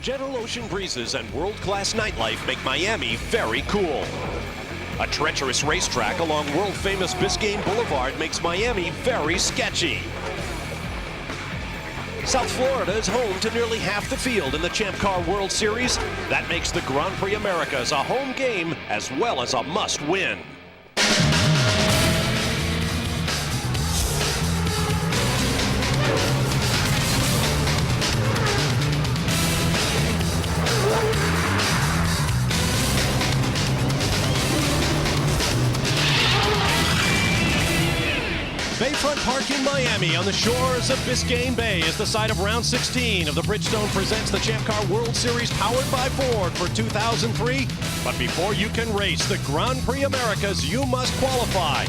Gentle ocean breezes and world-class nightlife make Miami very cool. A treacherous racetrack along world-famous Biscayne Boulevard makes Miami very sketchy. South Florida is home to nearly half the field in the Champ Car World Series. That makes the Grand Prix Americas a home game as well as a must-win. Bayfront Park in Miami on the shores of Biscayne Bay is the site of round 16 of the Bridgestone Presents the Champ Car World Series powered by Ford for 2003. But before you can race the Grand Prix Americas, you must qualify.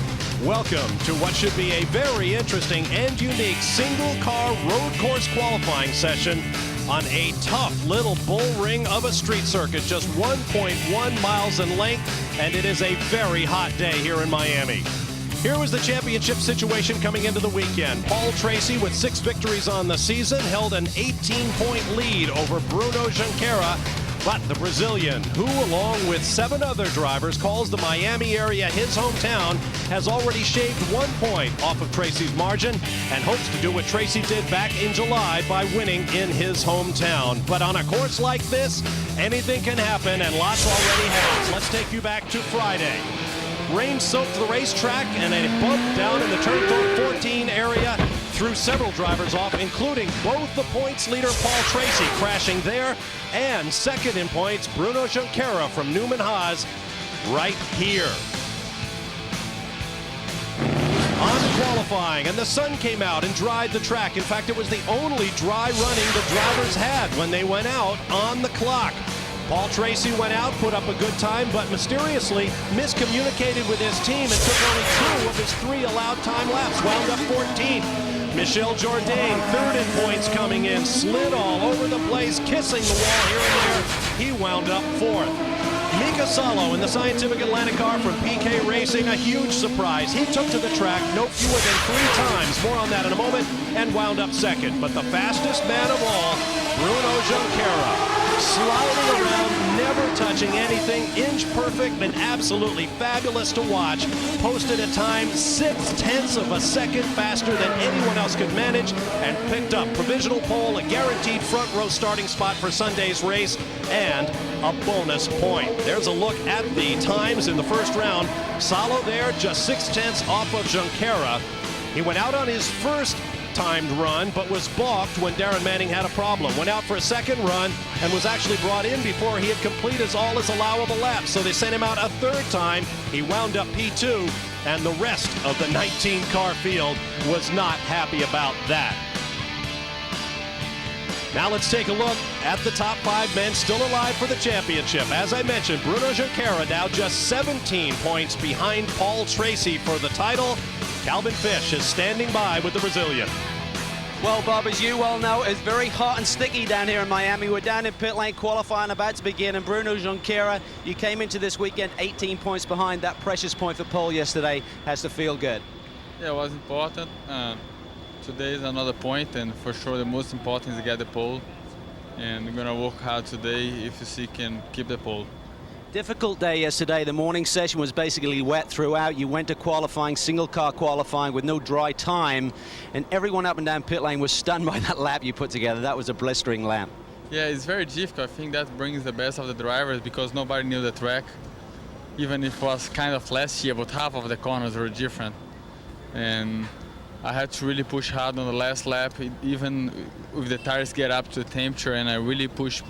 Welcome to what should be a very interesting and unique single-car road course qualifying session on a tough little bull ring of a street circuit, just 1.1 miles in length, and it is a very hot day here in Miami. Here was the championship situation coming into the weekend. Paul Tracy, with 6 victories on the season, held an 18-point lead over Bruno Junqueira. But the Brazilian, who along with 7 other drivers calls the Miami area his hometown, has already shaved 1 point off of Tracy's margin and hopes to do what Tracy did back in July by winning in his hometown. But on a course like this, anything can happen, and lots already has. Let's take you back to Friday. Rain soaked the racetrack, and a bump down in the turn 14 area threw several drivers off, including both the points leader Paul Tracy crashing there, and second in points Bruno Junqueira from Newman Haas right here. On qualifying, and the sun came out and dried the track. In fact, it was the only dry running the drivers had when they went out on the clock. Paul Tracy went out, put up a good time, but mysteriously miscommunicated with his team and took only 2 of his 3 allowed time laps, wound up 14th. Michel Jourdain, third in points coming in, slid all over the place, kissing the wall here and there. He wound up 4th. Mika Salo in the Scientific Atlantic car from PK Racing, a huge surprise. He took to the track no fewer than 3 times, more on that in a moment, and wound up 2nd. But the fastest man of all, Bruno Junqueira, sliding around, never touching anything, inch perfect and absolutely fabulous to watch. Posted a time 0.6 of a second faster than anyone else could manage, and picked up provisional pole, a guaranteed front row starting spot for Sunday's race, and a bonus point. There's a look at the times in the first round. Salo there, just 0.6 off of Junqueira. He went out on his first timed run, but was balked when Darren Manning had a problem. Went out for a second run and was actually brought in before he had completed all his allowable laps. So they sent him out a 3rd time. He wound up P2, and the rest of the 19-car field was not happy about that. Now let's take a look at the top 5 men still alive for the championship. As I mentioned, Bruno Junqueira now just 17 points behind Paul Tracy for the title. Calvin Fish is standing by with the Brazilian. Well, Bob, as you well know, it's very hot and sticky down here in Miami. We're down in pit lane qualifying about to begin, and Bruno Junqueira, you came into this weekend 18 points behind. That precious point for Paul yesterday has to feel good. Yeah, it was important. Today is another point, and for sure the most important is to get the pole. And we're gonna work hard today if you can keep the pole. Difficult day yesterday. The morning session was basically wet throughout. You went to qualifying, single car qualifying with no dry time, and everyone up and down pit lane was stunned by that lap you put together. That was a blistering lap. Yeah, it's very difficult. I think that brings the best of the drivers because nobody knew the track. Even if it was kind of last year, but half of the corners were different. And I had to really push hard on the last lap, even if the tires get up to the temperature, and I really push.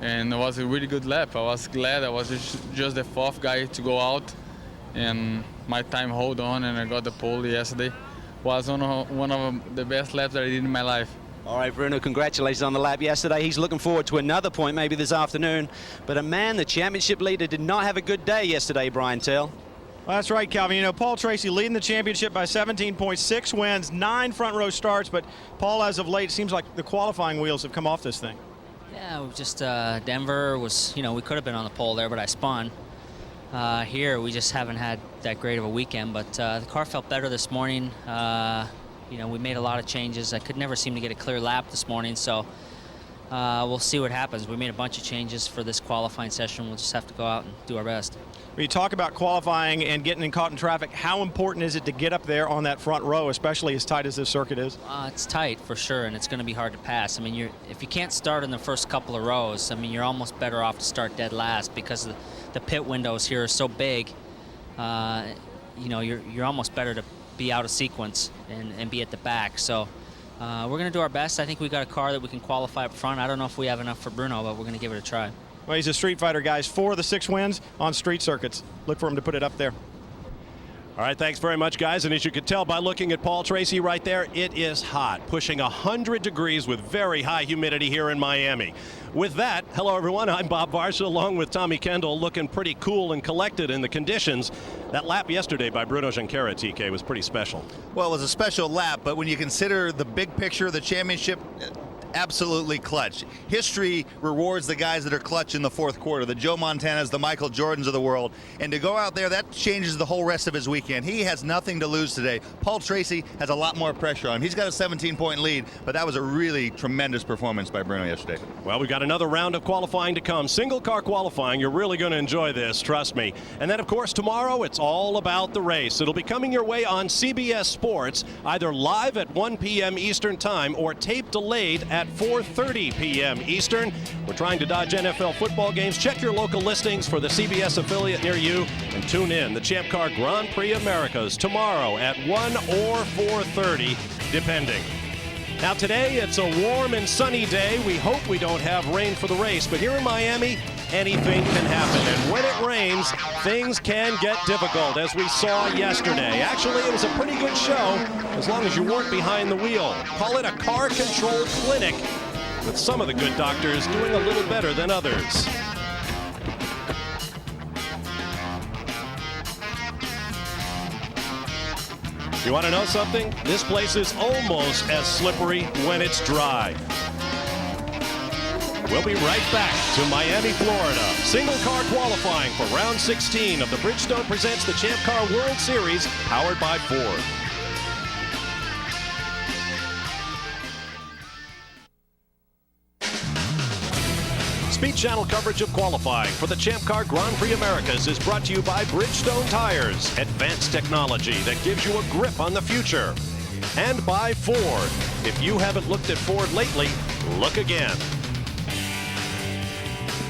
And it was a really good lap. I was glad I was just the 4th guy to go out, and my time hold on, and I got the pole yesterday. Was one of the best laps that I did in my life. All right, Bruno, congratulations on the lap yesterday. He's looking forward to another point maybe this afternoon. But a man, the championship leader, did not have a good day yesterday, Brian Tell. Well, that's right, Calvin. You know, Paul Tracy leading the championship by 17 points, 6 wins, 9 front row starts. But Paul, as of late, seems like the qualifying wheels have come off this thing. Yeah, just Denver was, we could have been on the pole there, but I spun. Here, we just haven't had that great of a weekend, but the car felt better this morning. We made a lot of changes. I could never seem to get a clear lap this morning, so we'll see what happens. We made a bunch of changes for this qualifying session. We'll just have to go out and do our best. When you talk about qualifying and getting caught in traffic, how important is it to get up there on that front row, especially as tight as this circuit is? It's tight for sure, and it's going to be hard to pass. I mean, if you can't start in the first couple of rows, I mean, you're almost better off to start dead last because the pit windows here are so big. You know, you're almost better to be out of sequence and be at the back. So we're going to do our best. I think we got a car that we can qualify up front. I don't know if we have enough for Bruno, but we're going to give it a try. Well, he's a street fighter, guys. 4 of the 6 wins on street circuits. Look for him to put it up there. All right, thanks very much, guys. And as you can tell by looking at Paul Tracy right there, it is hot, pushing 100 degrees with very high humidity here in Miami. With that, hello, everyone. I'm Bob Varsha, along with Tommy Kendall, looking pretty cool and collected in the conditions. That lap yesterday by Bruno Junqueira, TK, was pretty special. Well, it was a special lap, but when you consider the big picture of the championship, absolutely clutch. History rewards the guys that are clutch in the fourth quarter, the Joe Montanas, the Michael Jordans of the world. And to go out there, that changes the whole rest of his weekend. He has nothing to lose today. Paul Tracy has a lot more pressure on him. He's got a 17-point lead, but that was a really tremendous performance by Bruno yesterday. Well, we've got another round of qualifying to come. Single car qualifying. You're really going to enjoy this, trust me. And then, of course, tomorrow, it's all about the race. It'll be coming your way on CBS Sports, either live at 1 p.m. Eastern Time or tape delayed at 4:30 p.m. Eastern. We're trying to dodge NFL football games. Check your local listings for the CBS affiliate near you and tune in. The Champ Car Grand Prix Americas tomorrow at 1 or 4:30, depending. Now today, it's a warm and sunny day. We hope we don't have rain for the race, but here in Miami, anything can happen. And when it rains, things can get difficult, as we saw yesterday. Actually, it was a pretty good show, as long as you weren't behind the wheel. Call it a car control clinic, with some of the good doctors doing a little better than others. You want to know something? This place is almost as slippery when it's dry. We'll be right back to Miami, Florida. Single car qualifying for round 16 of the Bridgestone Presents the Champ Car World Series, powered by Ford. Speed Channel coverage of qualifying for the Champ Car Grand Prix Americas is brought to you by Bridgestone Tires, advanced technology that gives you a grip on the future. And by Ford. If you haven't looked at Ford lately, look again.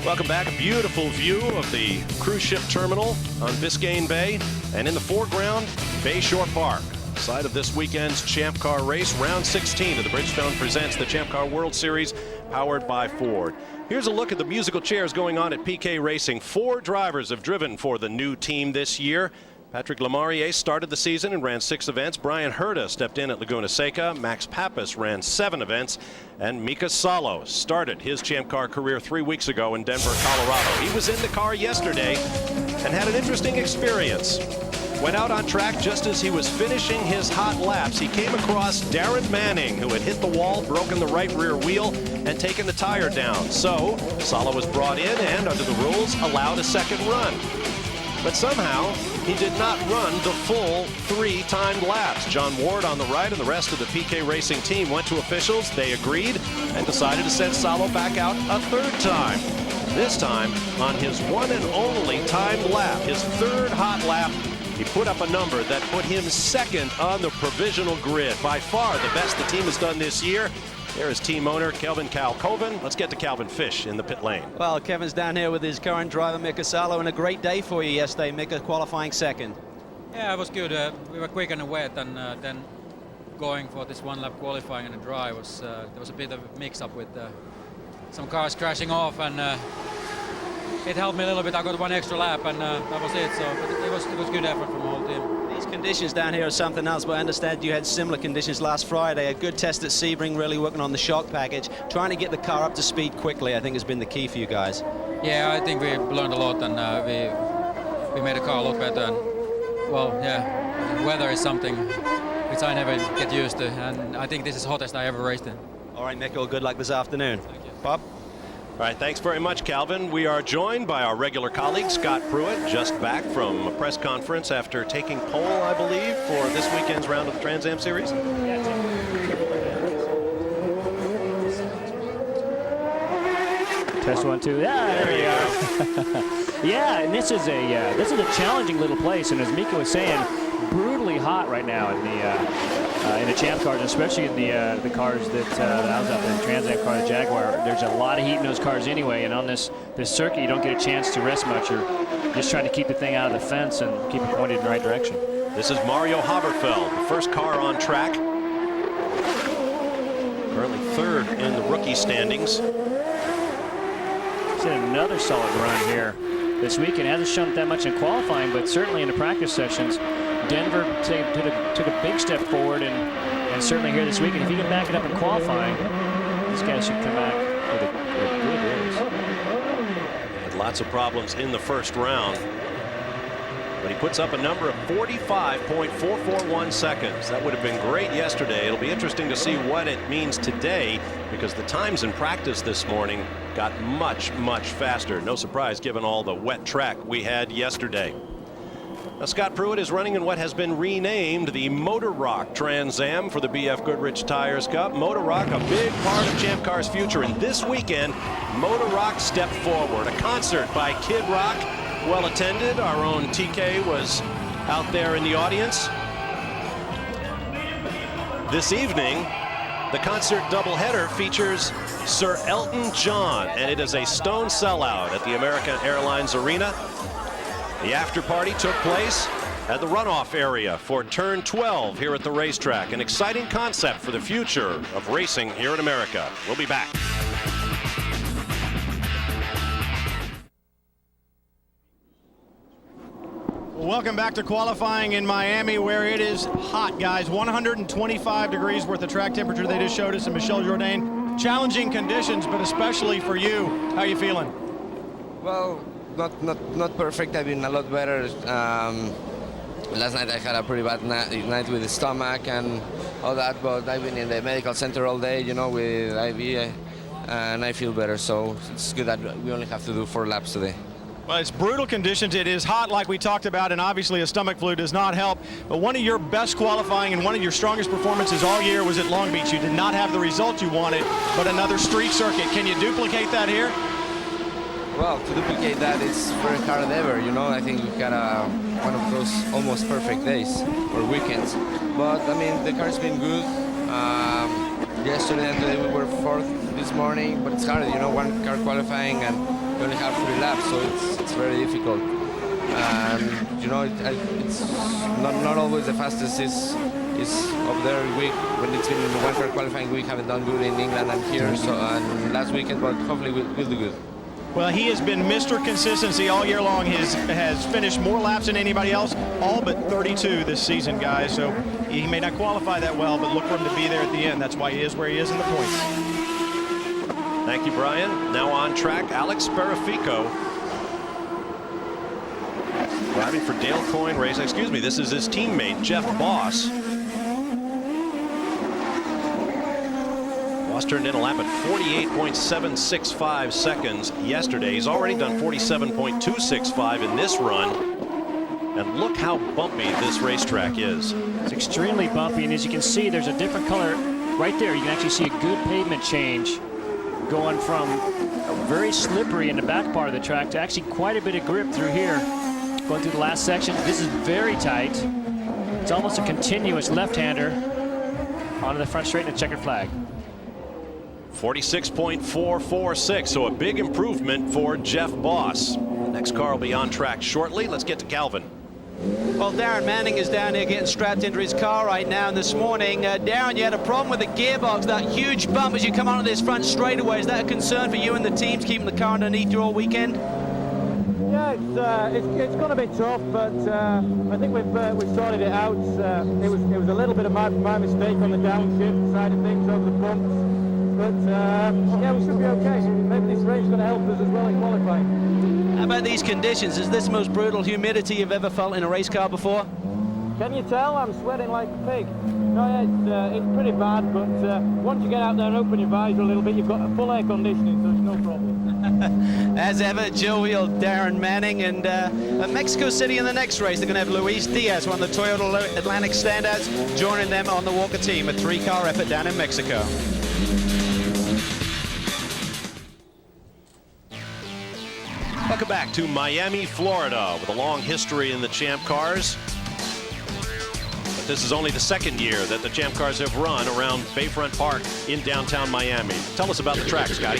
Welcome back. A beautiful view of the cruise ship terminal on Biscayne Bay. And in the foreground, Bayshore Park. Side of this weekend's Champ Car race, round 16 of the Bridgestone Presents the Champ Car World Series, powered by Ford. Here's a look at the musical chairs going on at PK Racing. 4 drivers have driven for the new team this year. Patrick Lemarié started the season and ran 6 events. Brian Herta stepped in at Laguna Seca. Max Pappas ran 7 events. And Mika Salo started his Champ Car career 3 weeks ago in Denver, Colorado. He was in the car yesterday and had an interesting experience. Went out on track just as he was finishing his hot laps. He came across Darren Manning, who had hit the wall, broken the right rear wheel, and taken the tire down. So Salo was brought in and, under the rules, allowed a second run. But somehow, he did not run the full 3 timed laps. John Ward on the right and the rest of the PK Racing team went to officials. They agreed and decided to send Salo back out a 3rd time. This time on his one and only timed lap, his 3rd hot lap. He put up a number that put him 2nd on the provisional grid. By far the best the team has done this year. There is team owner Kelvin Calcoven. Let's get to Calvin Fish in the pit lane. Well, Kevin's down here with his current driver, Mika Salo, and a great day for you yesterday, Mika, qualifying 2nd. Yeah, it was good. We were quick and wet, and then going for this 1 lap qualifying in the dry was there was a bit of a mix-up with some cars crashing off, and it helped me a little bit. I got 1 extra lap, and that was it. So it was good effort from the whole team. These conditions down here are something else, but I understand you had similar conditions last Friday. A good test at Sebring, really working on the shock package. Trying to get the car up to speed quickly, I think, has been the key for you guys. Yeah, I think we learned a lot, and we made the car a lot better. And, well, yeah, weather is something which I never get used to, and I think this is the hottest I ever raced in. All right, Mika, good luck this afternoon. Thank you. Bob? All right, thanks very much, Calvin. We are joined by our regular colleague, Scott Pruitt, just back from a press conference after taking pole, I believe, for this weekend's round of the Trans Am Series. Test 1, 2. Yeah, there we are. Yeah, and this is a challenging little place, and as Mika was saying, brutally hot right now in the Champ cars, especially in the cars that I was out there, the Trans Am car, the Jaguar. There's a lot of heat in those cars anyway, and on this circuit, you don't get a chance to rest much. You're just trying to keep the thing out of the fence and keep it pointed in the right direction. This is Mario Haberfeld, the first car on track. Currently third in the rookie standings. He's had another solid run here this weekend. Hasn't shown that much in qualifying, but certainly in the practice sessions, Denver took a big step forward, and certainly here this weekend. If he can back it up in qualifying, these guys should come back with a good race. Had lots of problems in the first round, but he puts up a number of 45.441 seconds. That would have been great yesterday. It'll be interesting to see what it means today, because the times in practice this morning got much faster. No surprise given all the wet track we had yesterday. Now, Scott Pruitt is running in what has been renamed the Motor Rock Trans Am for the BF Goodrich Tires Cup. Motor Rock, a big part of Champ Car's future, and this weekend Motor Rock stepped forward. A concert by Kid Rock, well attended. Our own TK was out there in the audience. This evening, the concert doubleheader features Sir Elton John, and it is a stone sellout at the American Airlines Arena. The after party took place at the runoff area for turn 12 here at the racetrack. An exciting concept for the future of racing here in America. We'll be back. Welcome back to qualifying in Miami, where it is hot, guys. 125 degrees worth of track temperature they just showed us in Michel Jourdain. Challenging conditions, but especially for you. How are you feeling? Well, not perfect. I've been a lot better. Last night I had a pretty bad night with the stomach and all that, but I've been in the medical center all day, you know, with IV, and I feel better. So it's good that we only have to do 4 laps today. Well, it's brutal conditions. It is hot, like we talked about, and obviously a stomach flu does not help. But one of your best qualifying and one of your strongest performances all year was at Long Beach. You did not have the result you wanted, but another street circuit. Can you duplicate that here? Well, to duplicate that, it's very hard ever, you know. I think we got one of those almost perfect days or weekends. But, I mean, the car's been good. Yesterday and today we were 4th this morning, but it's hard, you know, one car qualifying and you only have 3 laps, so it's very difficult. You know, it's not always the fastest is up there week. When it's been in the one car qualifying, we haven't done good in England and here, so and last weekend, but hopefully we'll do good. Well, he has been Mr. Consistency all year long. He has finished more laps than anybody else, all but 32 this season, guys. So he may not qualify that well, but look for him to be there at the end. That's why he is where he is in the points. Thank you, Brian. Now on track, Alex Sparafico. Driving for Dale Coyne Racing. Excuse me, this is his teammate, Jeff Boss. Boss turned in a lap at 48.765 seconds yesterday. He's already done 47.265 in this run. And look how bumpy this racetrack is. It's extremely bumpy, and as you can see, there's a different color right there. You can actually see a good pavement change going from very slippery in the back part of the track to actually quite a bit of grip through here. Going through the last section, this is very tight. It's almost a continuous left-hander onto the front straight and a checkered flag. 46.446, so a big improvement for Jeff Boss. The next car will be on track shortly. Let's get to Calvin. Well, Darren Manning is down here getting strapped into his car right now. And this morning, Darren, you had a problem with the gearbox, that huge bump as you come onto this front straightaway. Is that a concern for you and the teams keeping the car underneath you all weekend? Yeah, it's going to be tough, but I think we've sorted it out. It was a little bit of my mistake on the downshift side of things over the bumps. But yeah, we should be okay. Maybe this race is going to help us as well in qualifying. How about these conditions? Is this the most brutal humidity you've ever felt in a race car before? Can you tell? I'm sweating like a pig. No, yeah, it's pretty bad, but once you get out there and open your visor a little bit, you've got a full air conditioning, so it's no problem. As ever, Joe Wheel, Darren Manning, and at Mexico City in the next race, they're going to have Luis Diaz, one of the Toyota Atlantic standouts, joining them on the Walker team, a 3-car effort down in Mexico. Welcome back to Miami, Florida, with a long history in the Champ Cars. But this is only the second year that the Champ Cars have run around Bayfront Park in downtown Miami. Tell us about the track, Scotty.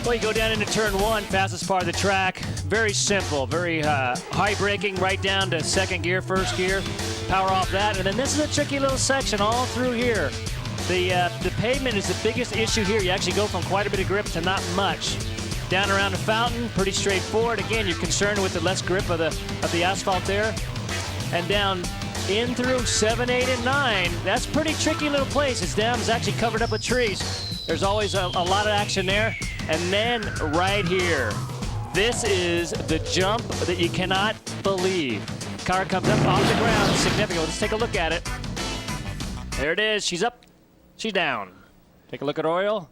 Well, you go down into turn 1, fastest part of the track. Very simple, very high braking, right down to second gear, first gear. Power off that, and then this is a tricky little section all through here. The pavement is the biggest issue here. You actually go from quite a bit of grip to not much. Down around the fountain, pretty straightforward. Again, you're concerned with the less grip of the asphalt there. And down in through 7, 8, and 9. That's a pretty tricky little place. It's down, it's actually covered up with trees. There's always a lot of action there. And then right here, this is the jump that you cannot believe. Car comes up off the ground, significant. Let's take a look at it. There it is, she's up, she's down. Take a look at Oriole.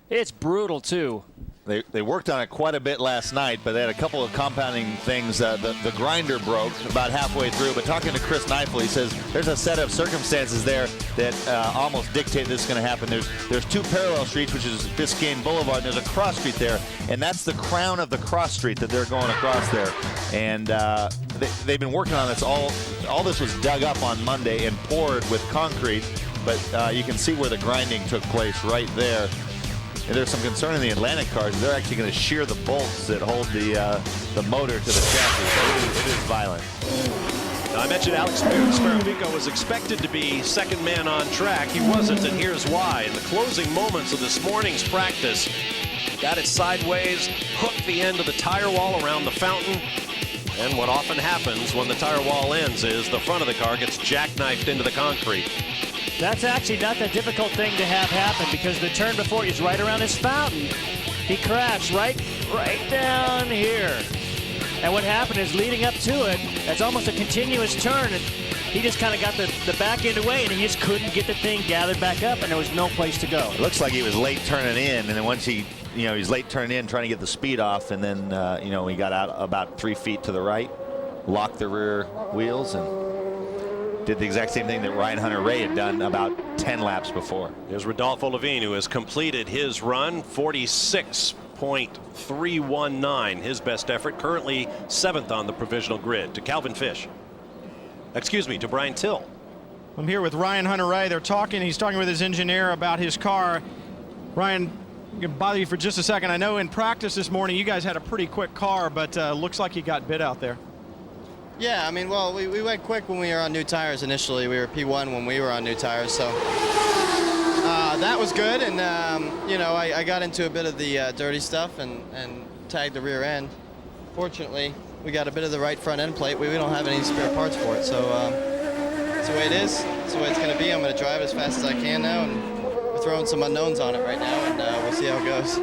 It's brutal too. They worked on it quite a bit last night, but they had a couple of compounding things. The grinder broke about halfway through, but talking to Chris Neifel, he says there's a set of circumstances there that almost dictate this is going to happen. There's 2 parallel streets, which is Biscayne Boulevard, and there's a cross street there, and that's the crown of the cross street that they're going across there. And they've been working on this. All this was dug up on Monday and poured with concrete, but you can see where the grinding took place right there. And there's some concern in the Atlantic cars. They're actually going to shear the bolts that hold the motor to the chassis. So it is violent. Now, I mentioned Alex Sparafico was expected to be second man on track. He wasn't, and here's why. In the closing moments of this morning's practice, got it sideways, hooked the end of the tire wall around the fountain. And what often happens when the tire wall ends is the front of the car gets jackknifed into the concrete. That's actually not the difficult thing to have happen because the turn before is right around this fountain. He crashed right down here. And what happened is leading up to it, that's almost a continuous turn. And he just kind of got the back end away and he just couldn't get the thing gathered back up and there was no place to go. It looks like he was late turning in, and then once he's late turning in trying to get the speed off, and then he got out about 3 feet to the right, locked the rear wheels, and did the exact same thing that Ryan Hunter-Reay had done about 10 laps before. Here's Rodolfo Levine, who has completed his run, 46.319, his best effort, currently 7th on the provisional grid. To Calvin Fish. Excuse me, to Brian Till. I'm here with Ryan Hunter-Reay. He's talking with his engineer about his car. Ryan, I'm going to bother you for just a second. I know in practice this morning you guys had a pretty quick car, but looks like you got bit out there. Yeah, I mean, well, we went quick when we were on new tires initially. We were P1 when we were on new tires, so that was good. And, I got into a bit of the dirty stuff and tagged the rear end. Fortunately, we got a bit of the right front end plate. We don't have any spare parts for it, so that's the way it is. That's the way it's going to be. I'm going to drive it as fast as I can now, and we're throwing some unknowns on it right now, and we'll see how it goes.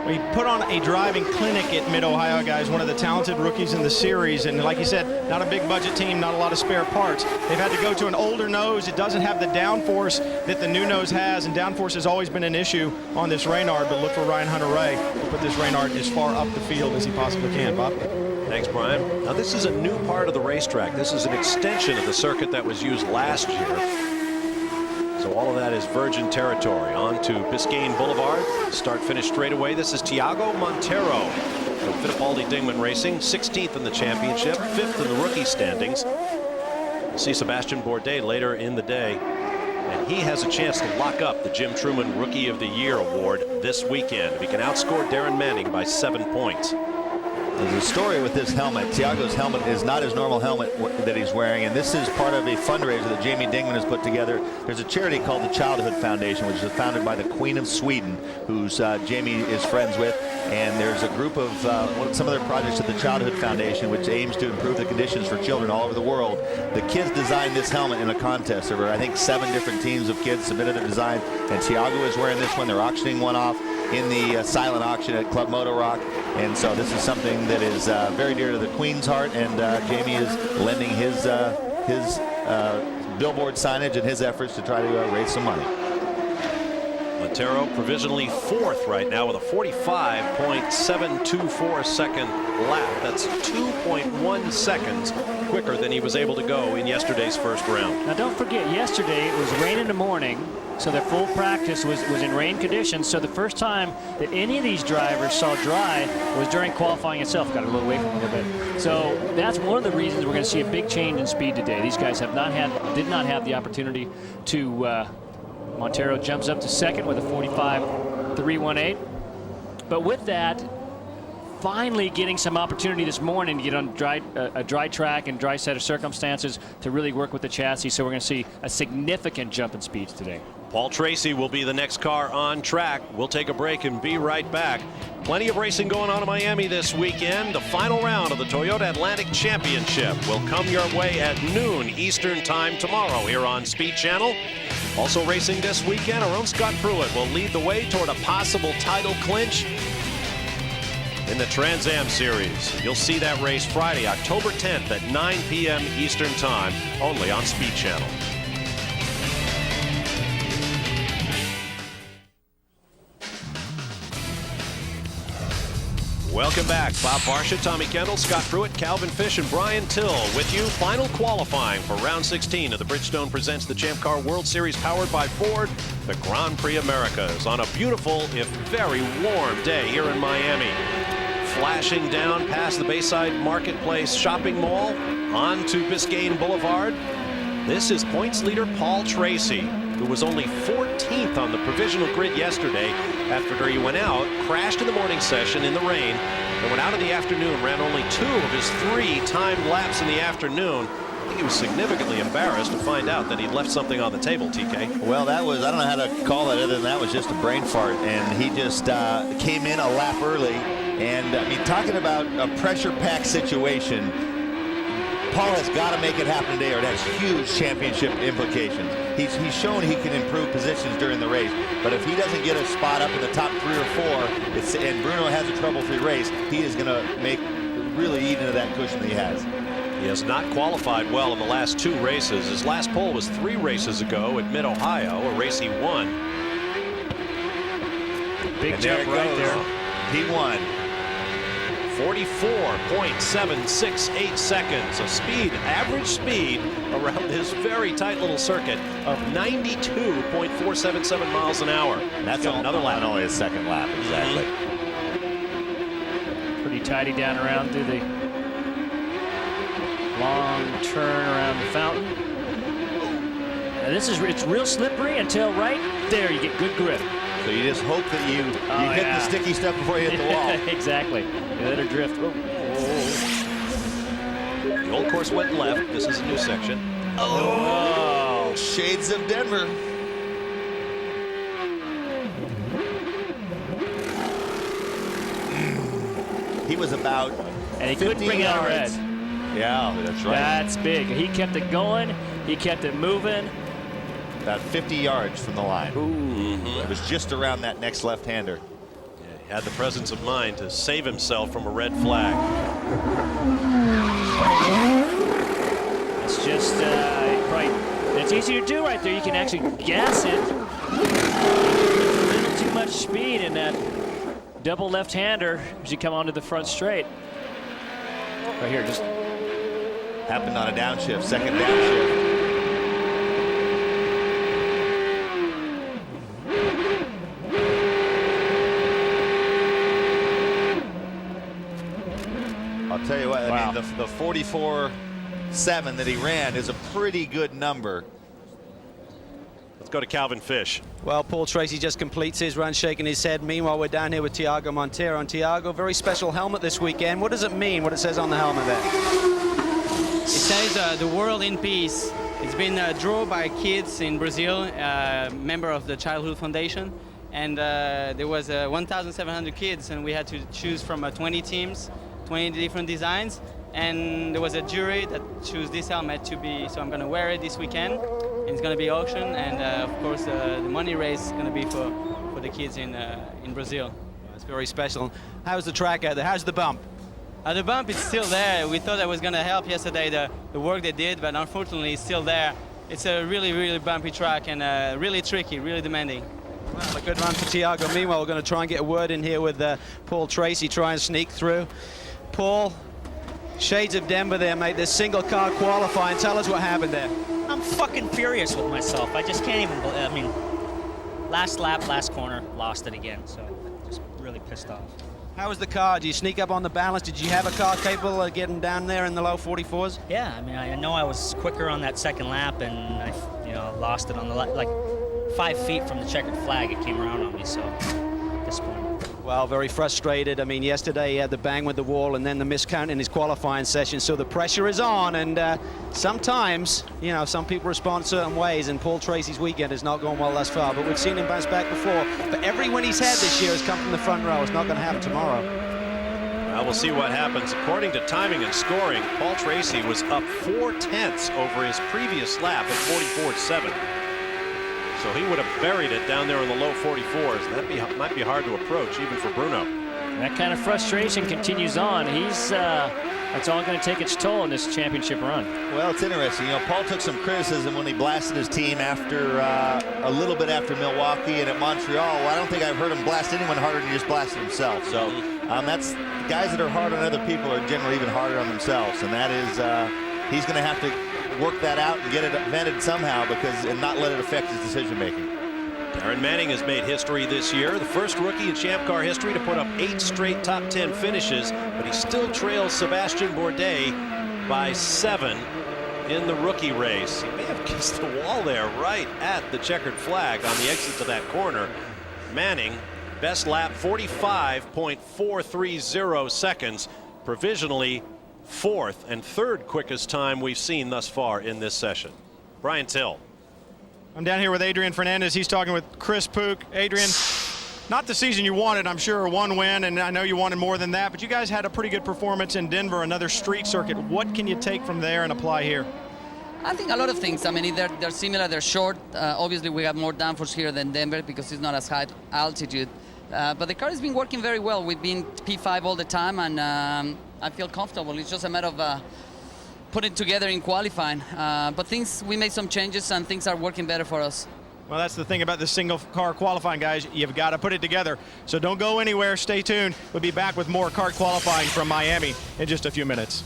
We put on a driving clinic at Mid-Ohio, guys, one of the talented rookies in the series. And like you said, not a big budget team, not a lot of spare parts. They've had to go to an older nose. It doesn't have the downforce that the new nose has, and downforce has always been an issue on this Reynard. But look for Ryan Hunter-Reay to put this Reynard as far up the field as he possibly can. Bob? Thanks, Brian. Now, this is a new part of the racetrack. This is an extension of the circuit that was used last year. So all of that is virgin territory. On to Biscayne Boulevard. Start-finish straightaway. This is Tiago Montero from Fittipaldi Dingman Racing, 16th in the championship, 5th in the rookie standings. We'll see Sebastian Bourdais later in the day, and he has a chance to lock up the Jim Truman Rookie of the Year award this weekend if he can outscore Darren Manning by 7 points. There's a story with this helmet. Tiago's helmet is not his normal helmet that he's wearing, and this is part of a fundraiser that Jamie Dingman has put together. There's a charity called the Childhood Foundation, which is founded by the Queen of Sweden, who's Jamie is friends with. And there's a group of some of their projects at the Childhood Foundation, which aims to improve the conditions for children all over the world. The kids designed this helmet in a contest. There were, I think, 7 different teams of kids submitted their design, and Tiago is wearing this one. They're auctioning one off in the silent auction at Club Moto Rock. And so this is something that is very dear to the Queen's heart, and Jamie is lending his billboard signage and his efforts to try to raise some money. Montero provisionally 4th right now with a 45.724 second lap. That's 2.1 seconds quicker than he was able to go in yesterday's first round. Now don't forget, yesterday it was rain in the morning, So their full practice was in rain conditions. So the first time that any of these drivers saw dry was during qualifying itself. Got a little away from a little bit. So that's one of the reasons we're going to see a big change in speed today. These guys did not have the opportunity to. Montero jumps up to second with a 45.318. But with that, finally getting some opportunity this morning to get on a dry track and dry set of circumstances to really work with the chassis. So we're going to see a significant jump in speeds today. Paul Tracy will be the next car on track. We'll take a break and be right back. Plenty of racing going on in Miami this weekend. The final round of the Toyota Atlantic Championship will come your way at noon Eastern Time tomorrow here on Speed Channel. Also racing this weekend, our own Scott Pruitt will lead the way toward a possible title clinch in the Trans Am Series. You'll see that race Friday, October 10th at 9 p.m. Eastern Time, only on Speed Channel. Welcome back. Bob Barsha, Tommy Kendall, Scott Pruitt, Calvin Fish, and Brian Till with you. Final qualifying for round 16 of the Bridgestone Presents the Champ Car World Series powered by Ford. The Grand Prix Americas on a beautiful, if very warm day here in Miami. Flashing down past the Bayside Marketplace Shopping Mall onto Biscayne Boulevard. This is points leader Paul Tracy, who was only 14th on the provisional grid yesterday after he went out, crashed in the morning session in the rain, and went out in the afternoon, ran only 2 of his 3 timed laps in the afternoon. I think he was significantly embarrassed to find out that he'd left something on the table, TK. Well, that was, I don't know how to call it other than that was just a brain fart, and he just came in a lap early. And I mean, talking about a pressure-packed situation, Paul has got to make it happen today, or it has huge championship implications. He's shown he can improve positions during the race, but if he doesn't get a spot up in the top 3 or 4, and Bruno has a trouble-free race, he is going to really eat into that cushion that he has. He has not qualified well in the last 2 races. His last pole was 3 races ago at Mid-Ohio, a race he won. Big jump right there. He won. 44.768 seconds of speed, average speed around this very tight little circuit of 92.477 miles an hour. That's another lap. Only a second lap, exactly. Pretty tidy down around through the long turn around the fountain. And it's real slippery until right there you get good grip. So you just hope that you hit the sticky stuff before you hit the wall. Exactly. You let her drift. Oh. The old course went left. This is a new section. Oh, shades of Denver. He was about and he couldn't bring out red. Yeah, that's right. That's big. He kept it going. He kept it moving. About 50 yards from the line. Ooh. It was just around that next left-hander. Yeah, he had the presence of mind to save himself from a red flag. It's just right. It's easy to do right there. You can actually gas it. A little too much speed in that double left-hander as you come onto the front straight. Right here, just happened on a downshift, second downshift. I'll tell you what, I mean, the 44.7 that he ran is a pretty good number. Let's go to Calvin Fish. Well, Paul Tracy just completes his run, shaking his head. Meanwhile, we're down here with Tiago Montero. And Tiago, very special helmet this weekend. What does it mean, what it says on the helmet there? It says the world in peace. It's been drawn by kids in Brazil, member of the Childhood Foundation. And there was 1,700 kids, and we had to choose from 20 teams, 20 different designs. And there was a jury that chose this helmet to be, so I'm going to wear it this weekend. And it's going to be auctioned, and of course the money raised is going to be for the kids in Brazil. It's very special. How's the track out there? How's the bump? The bump is still there. We thought that was going to help yesterday, the work they did, but unfortunately it's still there. It's a really, really bumpy track and really tricky, really demanding. Well, a good run for Tiago. Meanwhile, we're going to try and get a word in here with Paul Tracy, try and sneak through. Paul, shades of Denver there, mate. This single car qualifying. Tell us what happened there. I'm fucking furious with myself. I just can't even, last lap, last corner, lost it again. So just really pissed off. How was the car? Did you sneak up on the balance? Did you have a car capable of getting down there in the low 44s? Yeah, I mean, I know I was quicker on that second lap, and I, lost it on the like 5 feet from the checkered flag. It came around on me, so disappointed. Well, very frustrated. I mean, yesterday he had the bang with the wall and then the miscount in his qualifying session, so the pressure is on, and sometimes, some people respond certain ways, and Paul Tracy's weekend has not gone well thus far, but we've seen him bounce back before. But every win he's had this year has come from the front row. It's not going to happen tomorrow. Well, we'll see what happens. According to timing and scoring, Paul Tracy was up 4/10 over his previous lap at 44.7. So he would have buried it down there in the low 44s. That might be hard to approach, even for Bruno. That kind of frustration continues on. That's all going to take its toll in this championship run. Well, it's interesting. Paul took some criticism when he blasted his team after a little bit after Milwaukee and at Montreal. Well, I don't think I've heard him blast anyone harder than he just blasted himself. So that's guys that are hard on other people are generally even harder on themselves, and that is he's going to have to work that out and get it vented somehow and not let it affect his decision making. Darren Manning has made history this year, the first rookie in Champ Car history to put up 8 straight top 10 finishes, but he still trails Sebastian Bourdais by 7 in the rookie race. He may have kissed the wall there right at the checkered flag on the exit to that corner. Manning, best lap 45.430 seconds, provisionally 4th and 3rd quickest time we've seen thus far in this session. Brian Till. I'm down here with Adrian Fernandez. He's talking with Chris Pook. Adrian, not the season you wanted, I'm sure, 1 win, and I know you wanted more than that, but you guys had a pretty good performance in Denver, another street circuit. What can you take from there and apply here? I think a lot of things. I mean, they're similar, they're short. Obviously, we have more downforce here than Denver because it's not as high altitude. But the car has been working very well. We've been P5 all the time, and I feel comfortable. It's just a matter of putting it together in qualifying. But we made some changes, and things are working better for us. Well, that's the thing about the single car qualifying, guys. You've got to put it together. So don't go anywhere. Stay tuned. We'll be back with more kart qualifying from Miami in just a few minutes.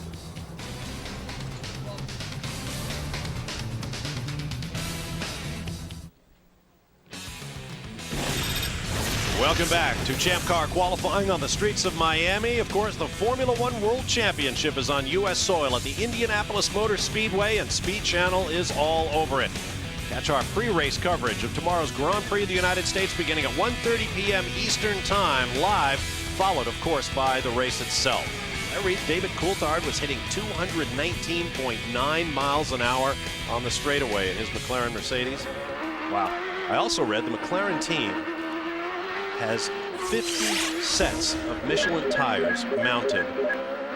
Welcome back to Champ Car qualifying on the streets of Miami. Of course, the Formula One World Championship is on U.S. soil at the Indianapolis Motor Speedway, and Speed Channel is all over it. Catch our pre-race coverage of tomorrow's Grand Prix of the United States beginning at 1:30 p.m. Eastern Time, live, followed, of course, by the race itself. I read David Coulthard was hitting 219.9 miles an hour on the straightaway in his McLaren Mercedes. Wow. I also read the McLaren team has 50 sets of Michelin tires mounted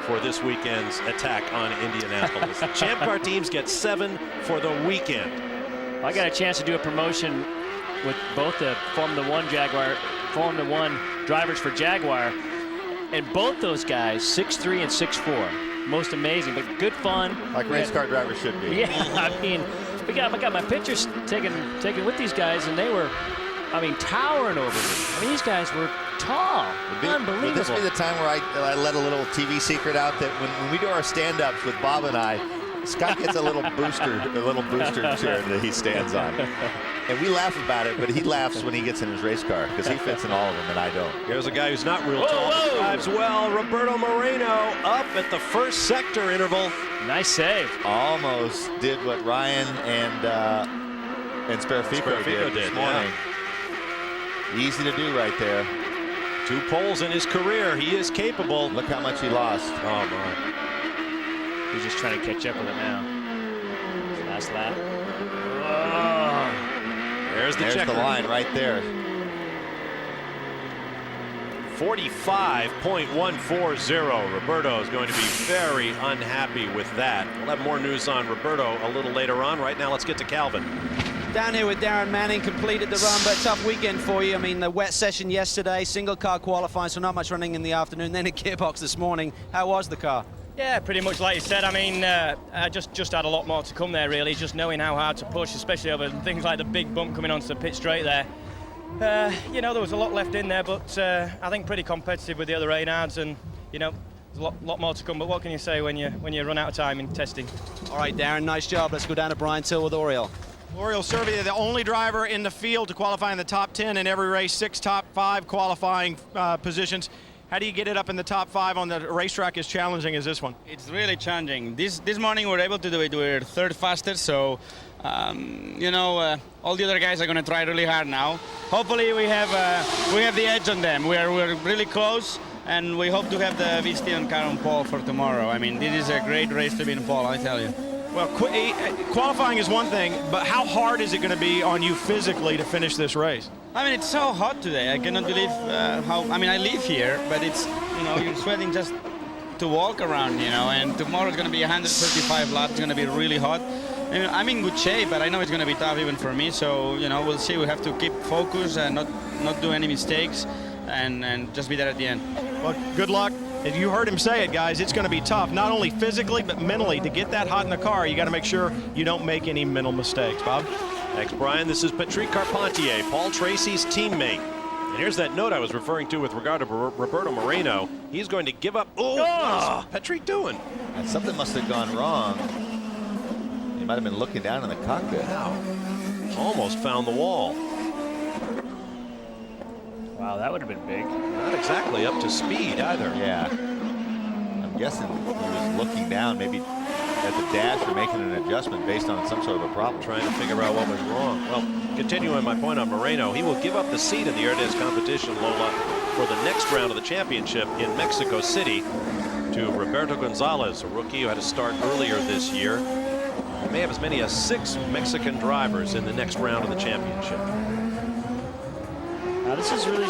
for this weekend's attack on Indianapolis. Champ Car teams get 7 for the weekend. I got a chance to do a promotion with both the Formula One drivers for Jaguar, and both those guys 6'3" and 6'4". Most amazing, but good fun. Like race car drivers should be. Yeah, I mean, I got my pictures taken with these guys, and they were, towering over me. These guys were tall. Unbelievable. Would this be the time where I let a little TV secret out that when we do our stand-ups with Bob and I, Scott gets a little booster chair that he stands on. And we laugh about it, but he laughs when he gets in his race car because he fits in all of them and I don't. Here's a guy who's not real tall, but drives well. Roberto Moreno up at the first sector interval. Nice save. Almost did what Ryan and Sparfico did this morning. Yeah. Easy to do right there. 2 poles in his career. He is capable. Look how much he lost. Oh, my. He's just trying to catch up with it now. Last lap. Oh. There's the line right there. 45.140. Roberto is going to be very unhappy with that. We'll have more news on Roberto a little later on. Right now, let's get to Calvin. Down here with Darren Manning, completed the run, but a tough weekend for you. The wet session yesterday, single car qualifying, so not much running in the afternoon, then a gearbox this morning. How was the car? Yeah, pretty much like you said. I just had a lot more to come there, really, just knowing how hard to push, especially over things like the big bump coming onto the pit straight there. There was a lot left in there, but I think pretty competitive with the other Reynards, and, there's a lot more to come, but what can you say when you run out of time in testing? All right, Darren, nice job. Let's go down to Brian Till with Oriole. Oriol Servia, the only driver in the field to qualify in the top 10 in every race, 6 top 5 qualifying positions. How do you get it up in the top 5 on the racetrack as challenging as this one? It's really challenging. This morning we were able to do it. We were third fastest, so you know, all the other guys are going to try really hard now. Hopefully we have the edge on them. We're really close, and we hope to have the V-Steven car on pole for tomorrow. I mean, this is a great race to be in pole, I tell you. Well, qualifying is one thing, but how hard is it going to be on you physically to finish this race? I mean, it's so hot today. I cannot believe I mean, I live here, but it's, you know, you're sweating just to walk around, you know, and tomorrow it's going to be 135 laps. It's going to be really hot. I mean, I'm in good shape, but I know it's going to be tough even for me. So, you know, we'll see. We have to keep focus and not do any mistakes and just be there at the end. Well, good luck. As you heard him say it, guys, it's going to be tough, not only physically, but mentally. To get that hot in the car, you got to make sure you don't make any mental mistakes. Bob? Thanks, Brian. This is Patrick Carpentier, Paul Tracy's teammate. And here's that note I was referring to with regard to Roberto Moreno. He's going to give up. What's Patrick doing? And something must have gone wrong. He might have been looking down in the cockpit. Wow. Almost found the wall. Wow, that would have been big. Not exactly up to speed either. Yeah. I'm guessing he was looking down, maybe at the dash or making an adjustment based on some sort of a problem. Trying to figure out what was wrong. Well, continuing my point on Moreno, he will give up the seat in the Erdes competition, Lola, for the next round of the championship in Mexico City to Roberto Gonzalez, a rookie who had to start earlier this year. He may have as many as 6 Mexican drivers in the next round of the championship. Now this is really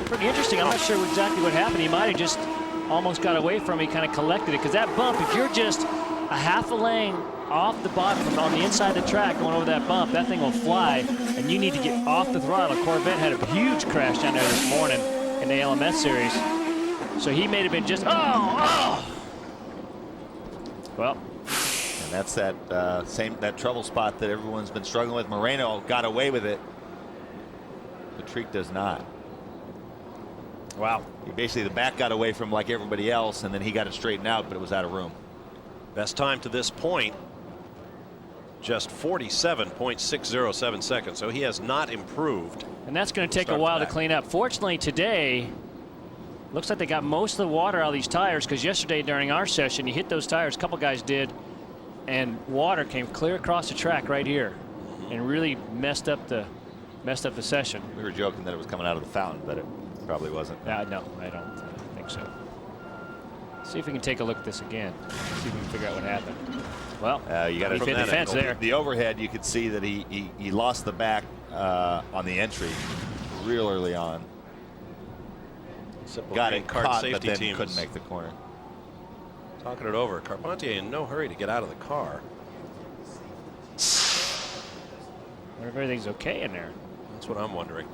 pretty interesting. I'm not sure exactly what happened. He might have just almost got away from it. He kind of collected it, because that bump, if you're just a half a lane off the bottom from on the inside of the track going over that bump, that thing will fly, and you need to get off the throttle. Corvette had a huge crash down there this morning in the LMS series, so he may have been just well. And that's that trouble spot that everyone's been struggling with. Moreno got away with it. Patrick does not. Wow. Basically, the back got away from like everybody else, and then he got it straightened out, but it was out of room. Best time to this point, just 47.607 seconds. So he has not improved. And that's going to take a while to clean up. Fortunately, today, looks like they got most of the water out of these tires, because yesterday during our session, you hit those tires, a couple guys did, and water came clear across the track right here and really messed up the session. We were joking that it was coming out of the fountain, but it probably wasn't. Yeah, no, I don't think so. See if we can take a look at this again. See if we can figure out what happened. Well, you got to hit the fence there. The overhead, you could see that he lost the back on the entry real early on. Simple got it caught, safety but then teams couldn't make the corner. Talking it over. Carpentier in no hurry to get out of the car. Wonder if everything's okay in there. That's what I'm wondering.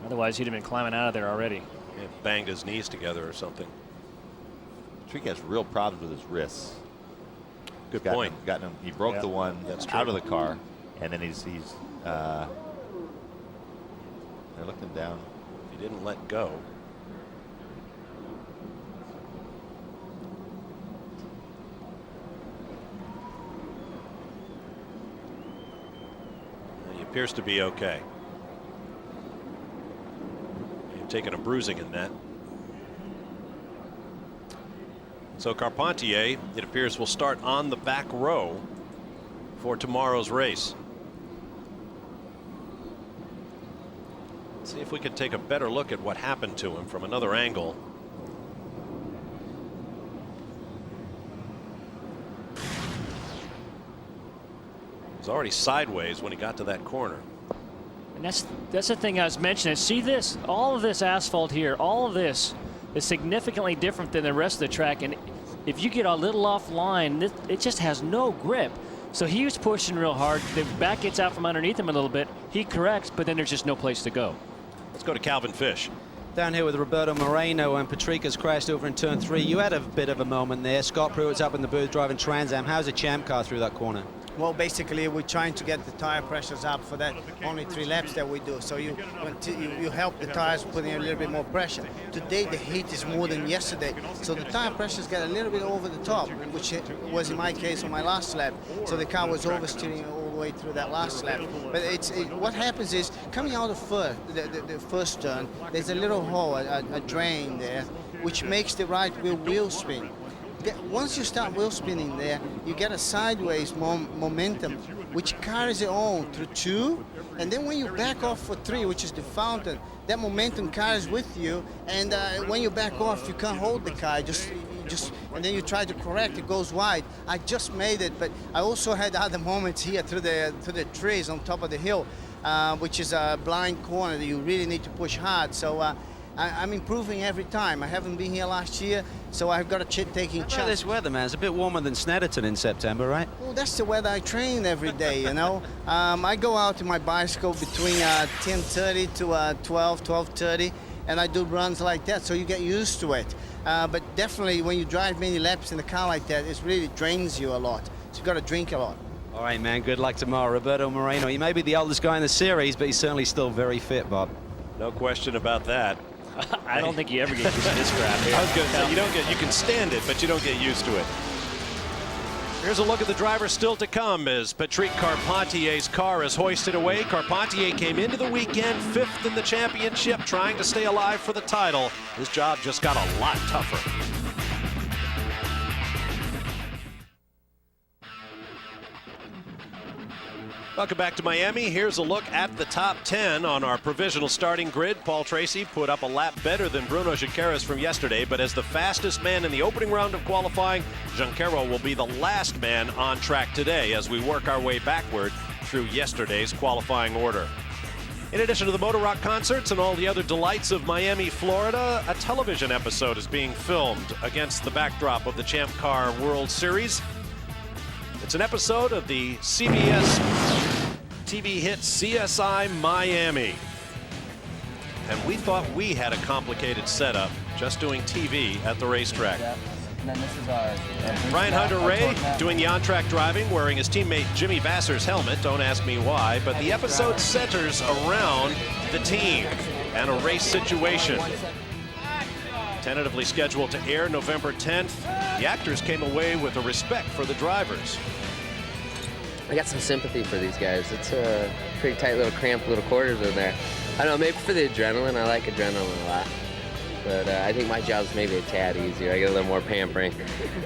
Otherwise, he'd have been climbing out of there already. He banged his knees together or something. Patrick has real problems with his wrists. Good point. He broke the one out of the car, and then he's I looked him down. He didn't let go. He appears to be okay. He's taken a bruising in that. So Carpentier, it appears, will start on the back row for tomorrow's race. Let's see if we can take a better look at what happened to him from another angle. He was already sideways when he got to that corner. And that's the thing I was mentioning. See this? All of this asphalt here, all of this is significantly different than the rest of the track, and if you get a little offline, it just has no grip. So he was pushing real hard. The back gets out from underneath him a little bit. He corrects, but then there's just no place to go. Let's go to Calvin Fish. Down here with Roberto Moreno, and Patrick crashed over in turn 3. You had a bit of a moment there. Scott Pruitt's up in the booth driving Trans Am. How's the champ car through that corner? Well, basically, we're trying to get the tire pressures up for that only 3 laps that we do. So you help the tires putting a little bit more pressure. Today, the heat is more than yesterday. So the tire pressures get a little bit over the top, which was in my case on my last lap. So the car was oversteering all the way through that last lap. But what happens is, coming out of the first turn, there's a little hole, a drain there, which makes the right wheel spin. Once you start wheel spinning there, you get a sideways momentum, which carries it on through 2, and then when you back off for 3, which is the fountain, that momentum carries with you, and when you back off, you can't hold the car, and then you try to correct, it goes wide. I just made it, but I also had other moments here through the trees on top of the hill, which is a blind corner that you really need to push hard. So I'm improving every time. I haven't been here last year, so I've got to taking How about chances. this weather, man? It's a bit warmer than Snetterton in September, right? Well, that's the weather I train every day, you know. I go out in my bicycle between 10:30 to 12:30, and I do runs like that, so you get used to it. But definitely, when you drive many laps in a car like that, it really drains you a lot. So you've got to drink a lot. All right, man. Good luck tomorrow. Roberto Moreno. He may be the oldest guy in the series, but he's certainly still very fit, Bob. No question about that. I don't think you ever get used to this crap here. I was going to say, you can stand it, but you don't get used to it. Here's a look at the drivers still to come as Patrick Carpentier's car is hoisted away. Carpentier came into the weekend 5th in the championship, trying to stay alive for the title. His job just got a lot tougher. Welcome back to Miami. Here's a look at the top 10 on our provisional starting grid. Paul Tracy put up a lap better than Bruno Junqueras from yesterday, but as the fastest man in the opening round of qualifying, Junqueras will be the last man on track today as we work our way backward through yesterday's qualifying order. In addition to the Motor Rock concerts and all the other delights of Miami, Florida, a television episode is being filmed against the backdrop of the Champ Car World Series. It's an episode of the CBS TV hit CSI Miami. And we thought we had a complicated setup just doing TV at the racetrack. And then this is our Brian Hunter-Ray doing the on-track driving, wearing his teammate Jimmy Vasser's helmet. Don't ask me why, but the episode centers around the team and a race situation. Tentatively scheduled to air November 10th, the actors came away with a respect for the drivers. I got some sympathy for these guys. It's a pretty tight little cramped little quarters in there. I don't know, maybe for the adrenaline. I like adrenaline a lot. But I think my job's maybe a tad easier. I get a little more pampering.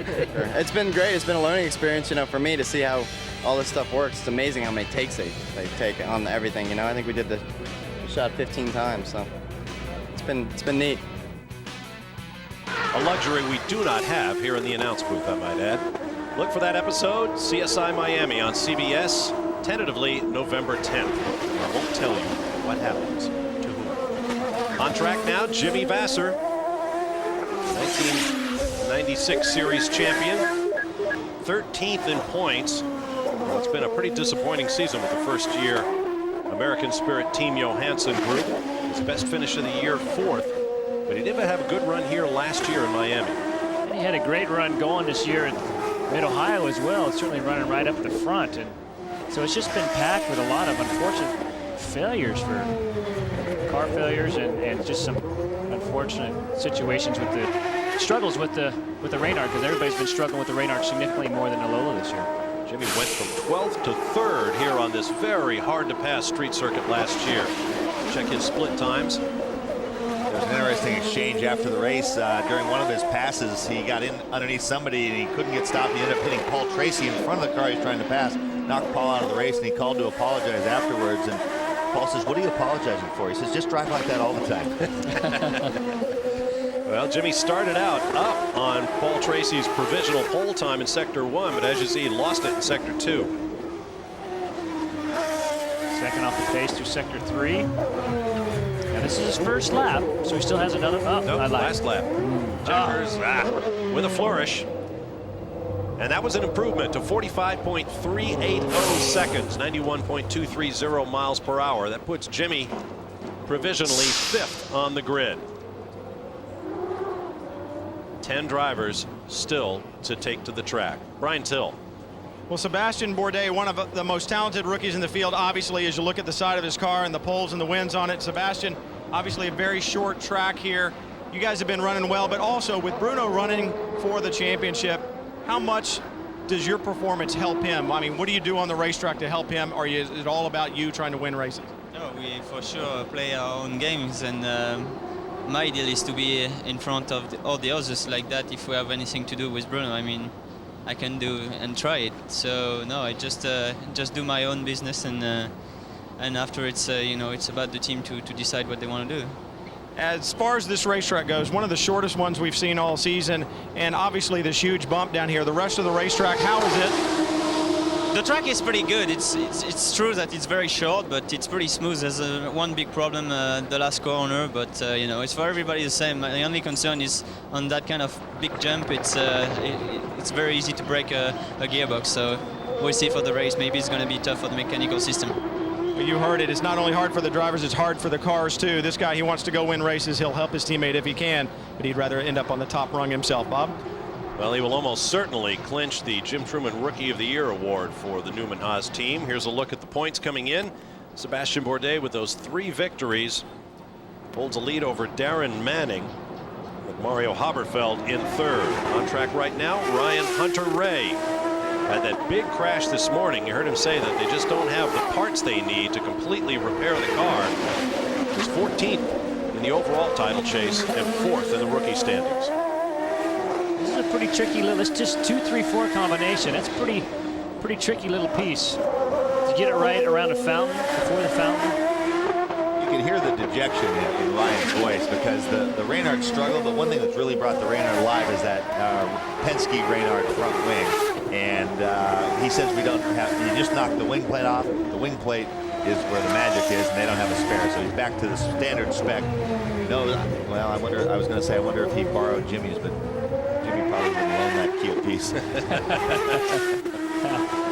It's been great. It's been a learning experience, you know, for me to see how all this stuff works. It's amazing how many takes they take on everything, you know. I think we did the shot 15 times, so it's been neat. A luxury we do not have here in the announce booth, I might add. Look for that episode, CSI Miami on CBS, tentatively November 10th. I won't tell you what happens to whom. On track now, Jimmy Vasser, 1996 Series champion, 13th in points. Well, it's been a pretty disappointing season with the first year American Spirit Team Johansson group. His best finish of the year, 4th. But he did have a good run here last year in Miami. And he had a great run going this year in Mid-Ohio as well. It's certainly running right up the front. And so it's just been packed with a lot of unfortunate failures for car failures and just some unfortunate situations with the struggles with the Reynard, because everybody's been struggling with the Reynard significantly more than the Lola this year. Jimmy went from 12th to 3rd here on this very hard-to-pass street circuit last year. Check his split times. There's an interesting exchange after the race. During one of his passes, he got in underneath somebody and he couldn't get stopped. He ended up hitting Paul Tracy in front of the car he's trying to pass, knocked Paul out of the race, and he called to apologize afterwards. And Paul says, "What are you apologizing for?" He says, "Just drive like that all the time." Well, Jimmy started out up on Paul Tracy's provisional pole time in Sector 1, but as you see, he lost it in Sector 2. Second off the pace through Sector 3. And this is his first lap, so he still has another Last lap. Jumpers with a flourish. And that was an improvement to 45.380 seconds, 91.230 miles per hour. That puts Jimmy provisionally 5th on the grid. 10 drivers still to take to the track. Brian Till. Well, Sebastian Bourdais, one of the most talented rookies in the field, obviously, as you look at the side of his car and the poles and the winds on it. Sebastian, obviously a very short track here. You guys have been running well, but also with Bruno running for the championship, how much does your performance help him? I mean, what do you do on the racetrack to help him, or is it all about you trying to win races? No, we for sure play our own games, and my ideal is to be in front of all the others like that. If we have anything to do with Bruno, I mean, I can do and try it. So no, I just do my own business, and after it's it's about the team to decide what they want to do. As far as this racetrack goes, one of the shortest ones we've seen all season, and obviously this huge bump down here. The rest of the racetrack, how is it? The track is pretty good. It's true that it's very short, but it's pretty smooth. There's one big problem, the last corner, but it's for everybody the same. The only concern is on that kind of big jump. It's very easy to break a gearbox. So we'll see for the race. Maybe it's going to be tough for the mechanical system. You heard it. It's not only hard for the drivers, it's hard for the cars too. This guy, he wants to go win races. He'll help his teammate if he can, but he'd rather end up on the top rung himself. Bob? Well, he will almost certainly clinch the Jim Truman Rookie of the Year award for the Newman Haas team. Here's a look at the points coming in. Sebastian Bourdais, with those 3 victories, holds a lead over Darren Manning, with Mario Haberfeld in 3rd. On track right now, Ryan Hunter-Reay. Had that big crash this morning. You heard him say that they just don't have the parts they need to completely repair the car. He's 14th in the overall title chase and 4th in the rookie standings. This is a pretty tricky little, it's just 2-3-4 combination. That's pretty tricky little piece. To get it right around the fountain, before the fountain. You can hear the dejection in Ryan's voice because the Reynard struggled, but one thing that's really brought the Reynard alive is that Penske Reynard front wing. And he says we don't have, you just knock the wing plate off. The wing plate is where the magic is, and they don't have a spare. So he's back to the standard spec. No, well, I was going to say, I wonder if he borrowed Jimmy's, but Jimmy probably wouldn't loan that cute piece.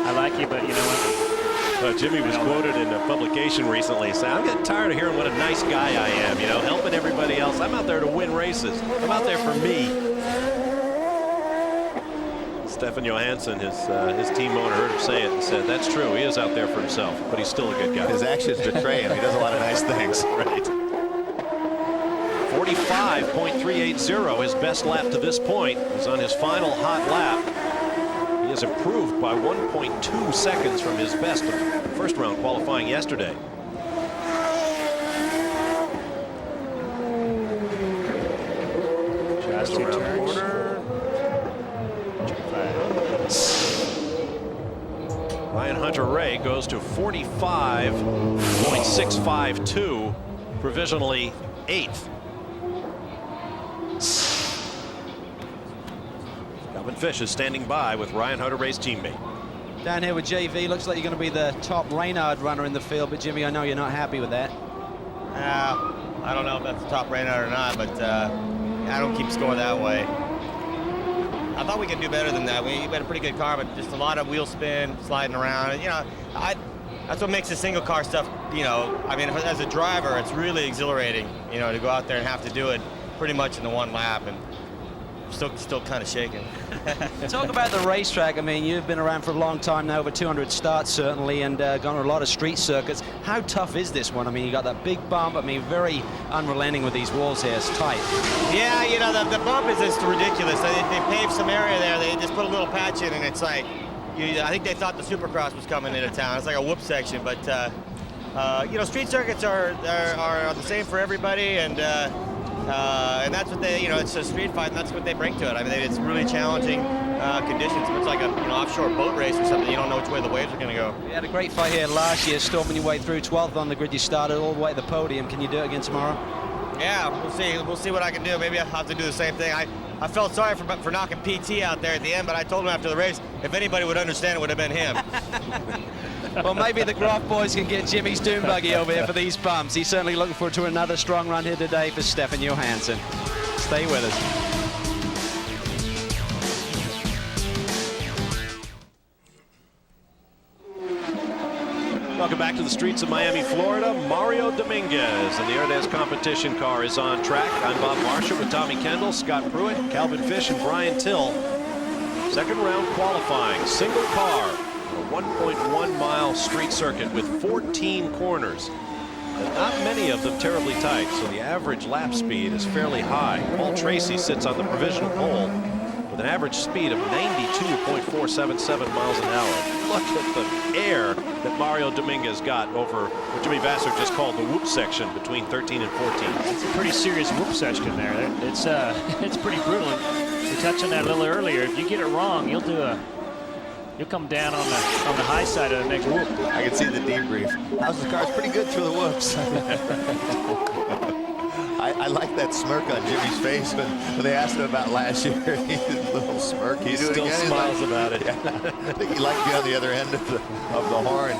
I like you, but you know what? Jimmy was quoted in a publication recently saying, I'm getting tired of hearing what a nice guy I am, helping everybody else. I'm out there to win races. I'm out there for me. Stefan Johansson, his team owner, heard him say it and said, that's true. He is out there for himself, but he's still a good guy. His actions betray him. He does a lot of nice things. Right. 45.380, his best lap to this point. He's on his final hot lap. He has improved by 1.2 seconds from his best of first round qualifying yesterday. Just around the corner. Ryan Hunter-Reay goes to 45.652, provisionally 8th. Calvin Fish is standing by with Ryan Hunter-Reay's teammate. Down here with JV, looks like you're going to be the top Reynard runner in the field, but Jimmy, I know you're not happy with that. I don't know if that's the top Reynard or not, but I don't keep score that way. I thought we could do better than that. We had a pretty good car, but just a lot of wheel spin, sliding around. And, that's what makes the single car stuff, I mean, as a driver, it's really exhilarating, to go out there and have to do it pretty much in the one lap, and still kind of shaking. Talk about the racetrack. I mean, you've been around for a long time now, over 200 starts certainly, and gone on a lot of street circuits. How tough is this one? I mean, you got that big bump. I mean, very unrelenting with these walls here. It's tight. Yeah, the bump is just ridiculous. They paved some area there. They just put a little patch in, and it's like, I think they thought the Supercross was coming into town. It's like a whoop section, but street circuits are the same for everybody, and that's what they, it's a street fight, and that's what they bring to it. I mean, it's really challenging conditions. It's like a offshore boat race or something. You don't know which way the waves are going to go. You had a great fight here last year, storming your way through 12th on the grid. You started all the way to the podium. Can you do it again tomorrow? Yeah, we'll see. We'll see what I can do. Maybe I'll have to do the same thing. I felt sorry for knocking PT out there at the end, but I told him after the race, if anybody would understand, it would have been him. Well, maybe the Groff boys can get Jimmy's dune buggy over here for these bumps. He's certainly looking forward to another strong run here today for Stefan Johansson. Stay with us. Welcome back to the streets of Miami, Florida. Mario Dominguez and the Erdez competition car is on track. I'm Bob Marshall with Tommy Kendall, Scott Pruitt, Calvin Fish, and Brian Till. Second round qualifying, single car. 1.1-mile street circuit with 14 corners. And not many of them terribly tight, so the average lap speed is fairly high. Paul Tracy sits on the provisional pole with an average speed of 92.477 miles an hour. Look at the air that Mario Dominguez got over what Jimmy Vasser just called the whoop section between 13 and 14. It's a pretty serious whoop section there. It's pretty brutal. We touched on that a little earlier. If you get it wrong, you'll come down on the high side of the next whoop. I can see the debrief. How's the car? It's pretty good through the whoops. I like that smirk on Jimmy's face when they asked him about last year. His little smirk. He still smiles about it. Yeah. I think he liked to be on the other end of the horn.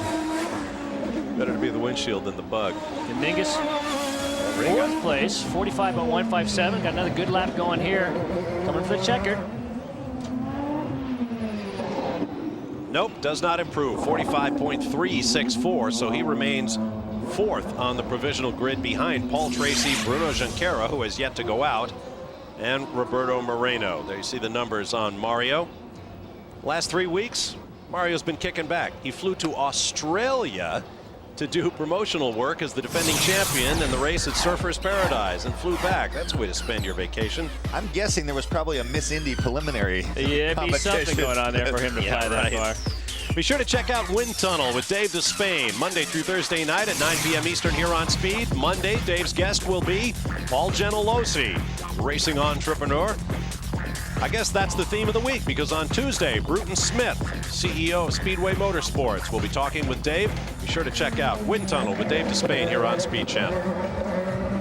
Better to be the windshield than the bug. Dominguez, fourth place, 45.157. Got another good lap going here. Coming for the checker. Nope, does not improve. 45.364, so he remains fourth on the provisional grid behind Paul Tracy, Bruno Junqueira, who has yet to go out, and Roberto Moreno. There you see the numbers on Mario. Last 3 weeks, Mario's been kicking back. He flew to Australia to do promotional work as the defending champion in the race at Surfers Paradise and flew back. That's a way to spend your vacation. I'm guessing there was probably a Miss Indy preliminary Yeah, it'd be something going on there for him to fly that far. Be sure to check out Wind Tunnel with Dave Despain, Monday through Thursday night at 9 p.m. Eastern here on Speed. Monday, Dave's guest will be Paul Gentilozzi, racing entrepreneur. I guess that's the theme of the week, because on Tuesday, Bruton Smith, CEO of Speedway Motorsports, will be talking with Dave. Be sure to check out Wind Tunnel with Dave Despain here on Speed Channel.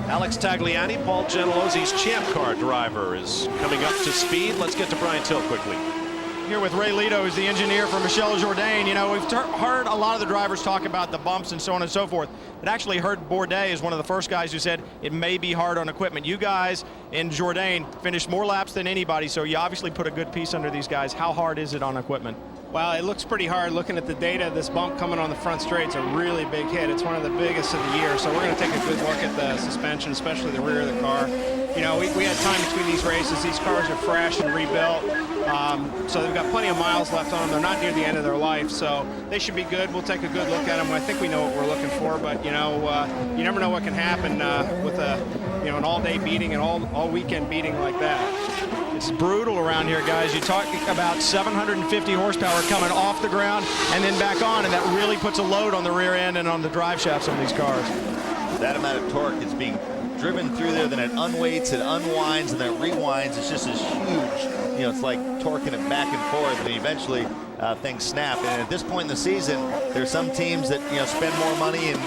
Alex Tagliani, Paul Gentilozzi's Champ Car driver, is coming up to speed. Let's get to Brian Till quickly. Here with Ray Lito, who's the engineer for Michel Jourdain. You know, we've heard a lot of the drivers talk about the bumps and so on and so forth, but actually heard Bourdais is one of the first guys who said it may be hard on equipment. You guys in Jourdain finished more laps than anybody, so you obviously put a good piece under these guys. How hard is it on equipment? Well, it looks pretty hard looking at the data. This bump coming on the front straight's a really big hit. It's one of the biggest of the year, so we're going to take a good look at the suspension, especially the rear of the car. You know, we had time between these races. These cars are fresh and rebuilt, so they've got plenty of miles left on them. They're not near the end of their life, so they should be good. We'll take a good look at them. I think we know what we're looking for, but, you know, you never know what can happen with an all-day beating and all weekend beating like that. It's brutal around here, guys. You talk about 750 horsepower coming off the ground and then back on, and that really puts a load on the rear end and on the drive shafts on these cars. That amount of torque is being driven through there, then it unweights, it unwinds, and then it rewinds. It's just this huge, you know, it's like torquing it back and forth, and eventually things snap. And at this point in the season, there's some teams that, you know, spend more money and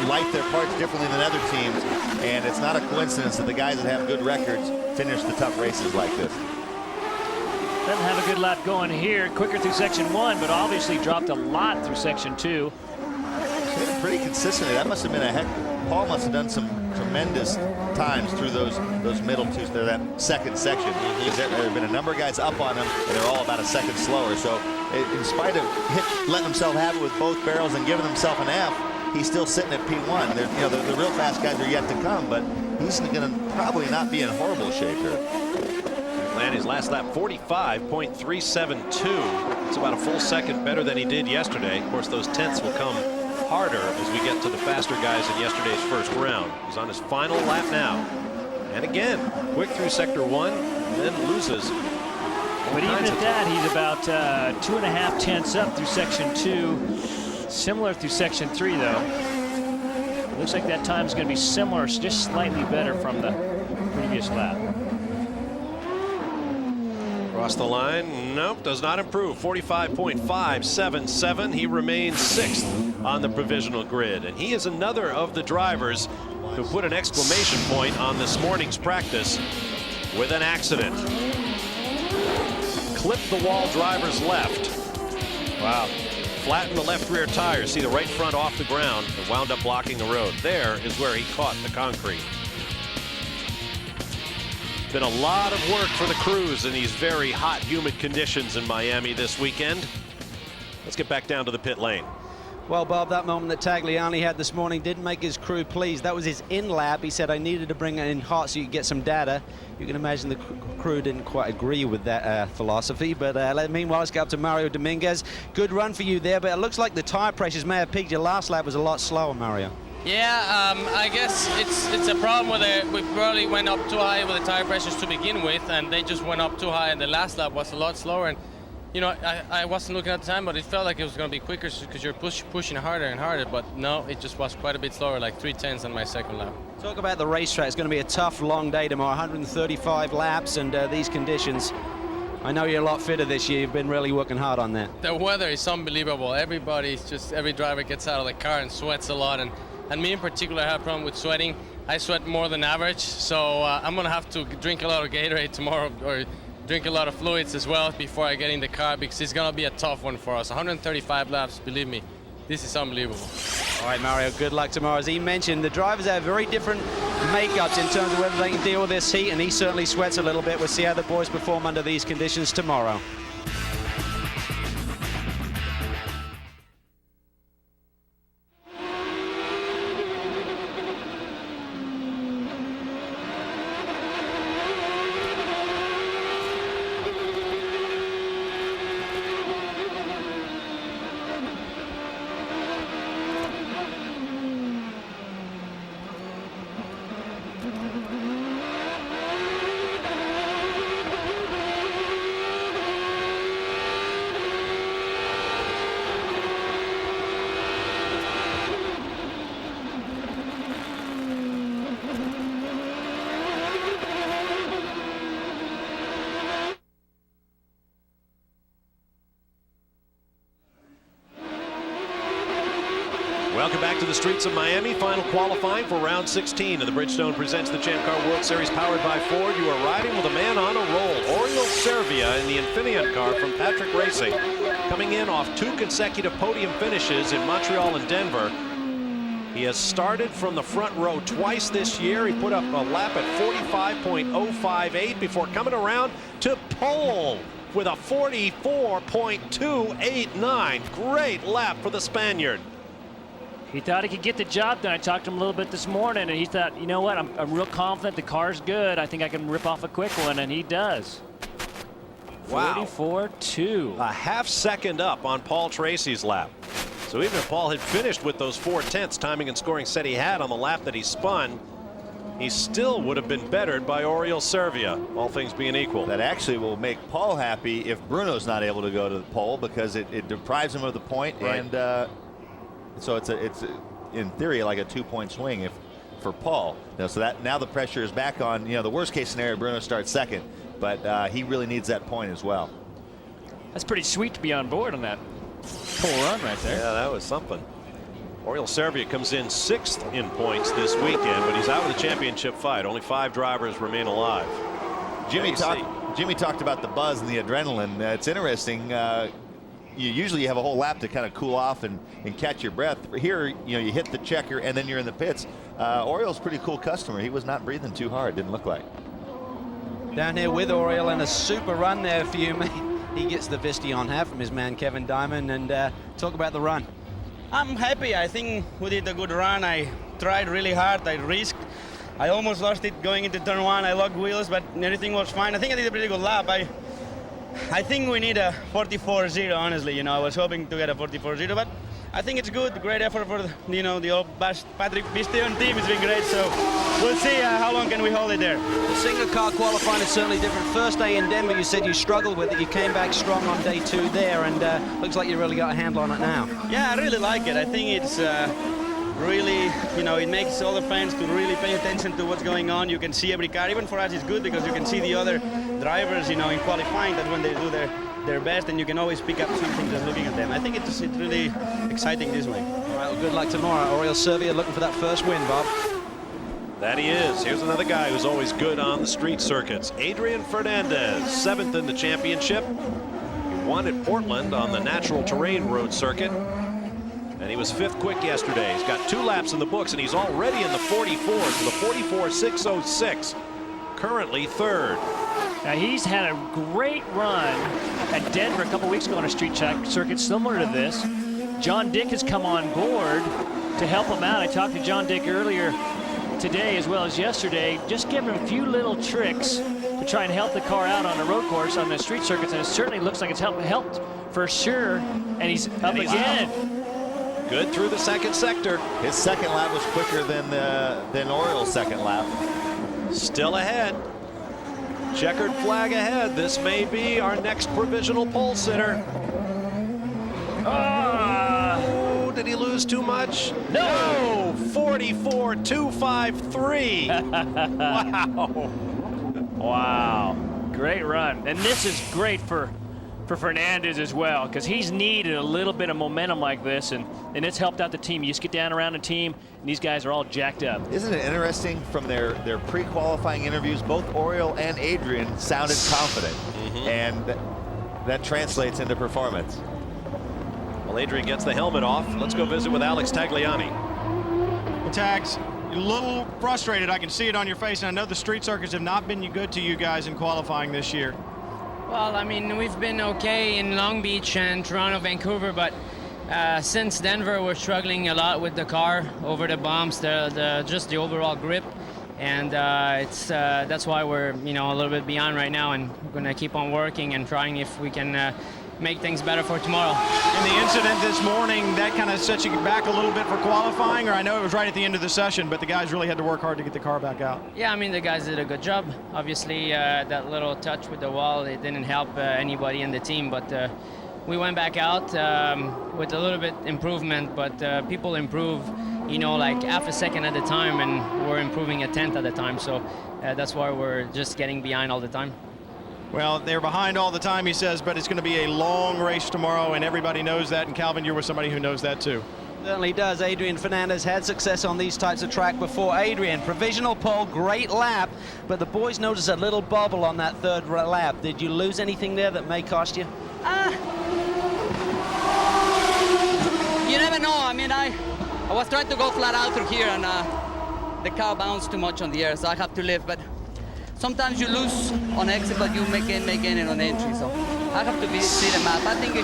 light their parts differently than other teams, and it's not a coincidence that the guys that have good records finish the tough races like this. Doesn't have a good lap going here. Quicker through section 1, but obviously dropped a lot through section 2. It's been pretty consistently. That must have been a heck. Paul must have done some tremendous times through those middle two, that second section. There have been a number of guys up on him, and they're all about a second slower. So in spite of letting himself have it with both barrels and giving himself an F, he's still sitting at P1. You know, the real fast guys are yet to come, but he's going to probably not be in horrible shape here. And his last lap, 45.372. It's about a full second better than he did yesterday. Of course, those tenths will come harder as we get to the faster guys in yesterday's first round. He's on his final lap now. And again, quick through sector 1, and then loses. But even at that, he's about 2.5 tenths up through section 2. Similar through section 3, though. Looks like that time's going to be similar, just slightly better from the previous lap. Across the line, nope, does not improve. 45.577. He remains 6th on the provisional grid. And he is another of the drivers who put an exclamation point on this morning's practice with an accident. Clipped the wall driver's left. Wow. Flattened the left rear tire. See the right front off the ground and wound up blocking the road. There is where he caught the concrete. Been a lot of work for the crews in these very hot, humid conditions in Miami this weekend. Let's get back down to the pit lane. Well, Bob, that moment that Tagliani had this morning didn't make his crew pleased. That was his in lap. He said, I needed to bring it in hot so you could get some data. You can imagine the crew didn't quite agree with that philosophy. But meanwhile, let's go up to Mario Dominguez. Good run for you there, but it looks like the tire pressures may have peaked. Your last lap was a lot slower, Mario. Yeah, I guess it's a problem with we probably went up too high with the tire pressures to begin with, and they just went up too high, and the last lap was a lot slower. And you know, I wasn't looking at the time, but it felt like it was going to be quicker because you're pushing harder and harder. But no, it just was quite a bit slower, like 3/10 on my second lap. Talk about the racetrack. It's going to be a tough, long day tomorrow. 135 laps, and these conditions. I know you're a lot fitter this year. You've been really working hard on that. The weather is unbelievable. Every driver gets out of the car and sweats a lot, and me in particular, I have a problem with sweating. I sweat more than average, so I'm going to have to drink a lot of Gatorade tomorrow, or drink a lot of fluids as well before I get in the car, because it's going to be a tough one for us. 135 laps, believe me, this is unbelievable. All right, Mario, good luck tomorrow. As he mentioned, the drivers have very different makeups in terms of whether they can deal with this heat, and he certainly sweats a little bit. We'll see how the boys perform under these conditions tomorrow. Welcome back to the streets of Miami. Final qualifying for round 16 of the Bridgestone Presents the Champ Car World Series powered by Ford. You are riding with a man on a roll. Oriol Servia in the Infineon car from Patrick Racing. Coming in off 2 consecutive podium finishes in Montreal and Denver. He has started from the front row twice this year. He put up a lap at 45.058 before coming around to pole with a 44.289. Great lap for the Spaniard. He thought he could get the job done. I talked to him a little bit this morning, and he thought, you know what, I'm real confident the car's good. I think I can rip off a quick one, and he does. Wow. 44.2. A half second up on Paul Tracy's lap. So even if Paul had finished with those 4/10 timing and scoring set he had on the lap that he spun, he still would have been bettered by Oriol Servia, all things being equal. That actually will make Paul happy if Bruno's not able to go to the pole, because it deprives him of the point, right. And so it's in theory like a 2-point swing for Paul. So that now the pressure is back on. The worst case scenario, Bruno starts second, but he really needs that point as well. That's pretty sweet to be on board on that pole run right there. Yeah, that was something. Oriol Servia comes in 6th in points this weekend, but he's out of the championship fight. Only 5 drivers remain alive. Jimmy talked about the buzz and the adrenaline. It's interesting. You usually have a whole lap to kind of cool off and catch your breath. Here, you hit the checker and then you're in the pits. Oriol's a pretty cool customer. He was not breathing too hard, didn't look like. Down here with Oriol, and a super run there for you, mate. He gets the Visti on half from his man Kevin Diamond, and talk about the run. I'm happy. I think we did a good run. I tried really hard. I risked. I almost lost it going into turn 1. I locked wheels, but everything was fine. I think I did a pretty good lap. I think we need a 44.0, honestly. I was hoping to get a 44.0, but I think it's good. Great effort for the old Patrick Pistion team. It's been great, so we'll see how long can we hold it there. The single car qualifying is certainly different. First day in Denver, you said you struggled with it. You came back strong on day 2 there, and looks like you really got a handle on it now. Yeah, I really like it. I think it's really, it makes all the fans to really pay attention to what's going on. You can see every car. Even for us, it's good because you can see the other drivers, in qualifying. That's when they do their best, and you can always pick up something just looking at them. I think it's really exciting this way. All right, well, good luck tomorrow. Oriol Servia looking for that first win, Bob. That he is. Here's another guy who's always good on the street circuits. Adrian Fernandez, 7th in the championship. He won at Portland on the natural terrain road circuit. And he was 5th quick yesterday. He's got 2 laps in the books, and he's already in the 44s to the 44.606. Currently 3rd. Now he's had a great run at Denver a couple weeks ago on a street track circuit similar to this. John Dick has come on board to help him out. I talked to John Dick earlier today as well as yesterday, just giving him a few little tricks to try and help the car out on the road course, on the street circuits, and it certainly looks like it's helped for sure. And he's up again. Good through the second sector. His second lap was quicker than Oriole's second lap. Still ahead. Checkered flag ahead. This may be our next provisional pole sitter. Oh, did he lose too much? No! 44.253. Wow. Wow. Great run. And this is great for Fernandez as well, because he's needed a little bit of momentum like this, and it's helped out the team. You just get down around the team, and these guys are all jacked up. Isn't it interesting, from their pre-qualifying interviews, both Oriole and Adrian sounded confident, and that translates into performance. Well, Adrian gets the helmet off. Let's go visit with Alex Tagliani. Well, Tags, you're a little frustrated. I can see it on your face, and I know the street circuits have not been good to you guys in qualifying this year. Well, I mean, we've been okay in Long Beach and Toronto, Vancouver, but since Denver, we're struggling a lot with the car over the bumps, just the overall grip, and that's why we're a little bit behind right now, and we're going to keep on working and trying if we can make things better for tomorrow. In the incident this morning, that kind of set you back a little bit for qualifying, or I know it was right at the end of the session, but the guys really had to work hard to get the car back out. Yeah, I mean, the guys did a good job. Obviously, that little touch with the wall, it didn't help anybody in the team, but we went back out with a little bit improvement, but people improve, like half a second at a time, and we're improving a tenth at a time, so that's why we're just getting behind all the time. Well, they're behind all the time, he says, but it's going to be a long race tomorrow, and everybody knows that. And Calvin, you're with somebody who knows that too. Certainly does. Adrian Fernandez had success on these types of track before. Adrian, provisional pole, great lap, but the boys noticed a little bobble on that third lap. Did you lose anything there that may cost you? You never know. I mean, I was trying to go flat out through here, and the car bounced too much on the air, so I have to live. But sometimes you lose on exit, but you make it on entry. So I have to see the map. I think they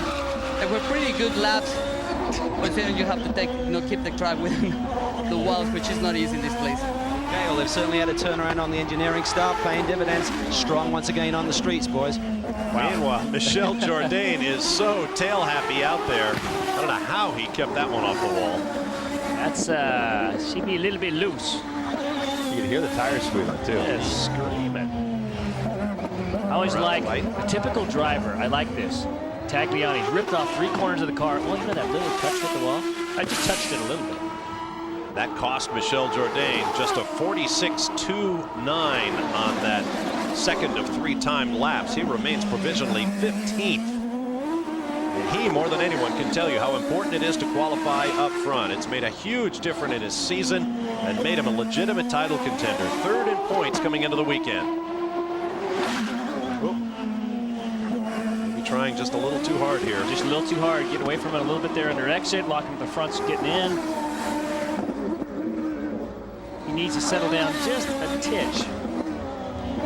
were pretty good laps, considering you have to keep the track within the walls, which is not easy in this place. Okay, well, they've certainly had a turnaround on the engineering staff, paying dividends. Strong once again on the streets, boys. Wow. Meanwhile, Michel Jourdain is so tail happy out there. I don't know how he kept that one off the wall. That's she'd be a little bit loose. You can hear the tires squealing too. Yeah, screaming. I always like a typical driver. I like this. Tagliani's ripped off 3 corners of the car. Well, that little touch with the wall. I just touched it a little bit. That cost Michel Jourdain just a 46.29 on that second of 3 timed laps. He remains provisionally 15th. And he, more than anyone, can tell you how important it is to qualify up front. It's made a huge difference in his season and made him a legitimate title contender. 3rd in points coming into the weekend. Maybe trying just a little too hard here. Just a little too hard. Getting away from it a little bit there under exit. Locking the fronts, getting in. He needs to settle down just a titch.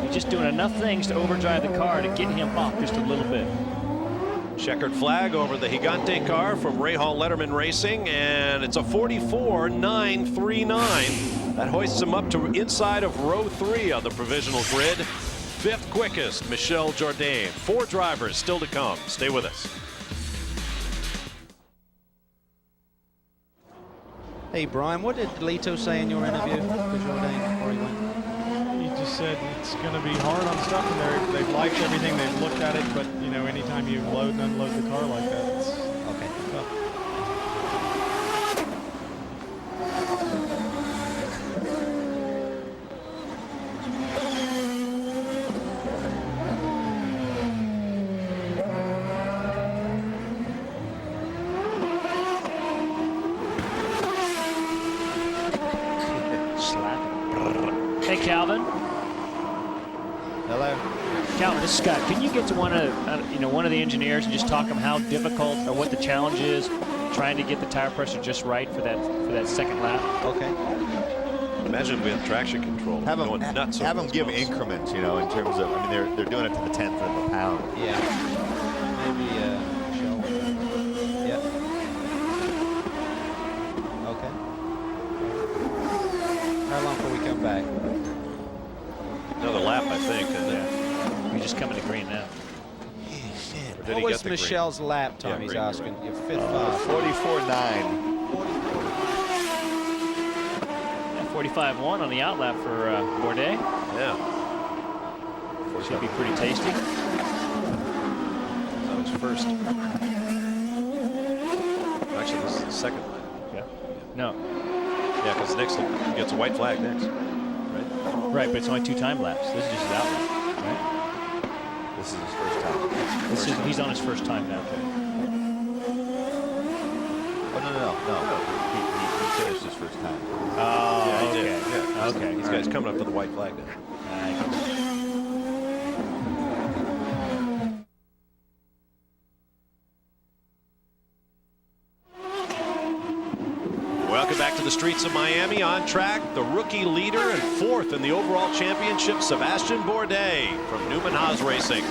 He's just doing enough things to overdrive the car to get him off just a little bit. Checkered flag over the Gigante car from Rahal Letterman Racing, and it's a 44.939. That hoists him up to inside of row 3 on the provisional grid. 5th quickest, Michel Jourdain. 4 drivers still to come. Stay with us. Hey, Brian, what did Lito say in your interview with Jourdain before he went? He just said it's going to be hard on stuff, and they've liked everything, they've looked at it, but anytime you load and unload the car like that, it's okay. Tough. Hey, Calvin. Hello. Calvin, this is Scott. Can you get to one of the engineers and just talk them how difficult or what the challenge is trying to get the tire pressure just right for that second lap? Okay. Imagine we have traction control. Have them give modes. increments, in terms of, they're doing it to the 10th of a pound. Yeah. Maybe Michel. Yeah. long before we come back? Another lap, I think. Yeah. You're just coming to green now. What was Michel's lap time, he's asking? Your fifth fast. 44.9. 45.1 on the outlap for Bourdais. Yeah. Should be pretty tasty. That was first. Actually, this is the second lap. Yeah. No. Yeah, because next he gets a white flag next. Right? Right, but it's only 2 time laps. This is just his outlap. Right? This is his first time. He's on his first time now. Oh, no. He finished his first time. Oh, yeah, he okay. did. Yeah. Okay. These guys coming up to the white flag now. Welcome back to the streets of Miami. On track, the rookie leader and 4th in the overall championship, Sebastian Bourdais from Newman Haas Racing.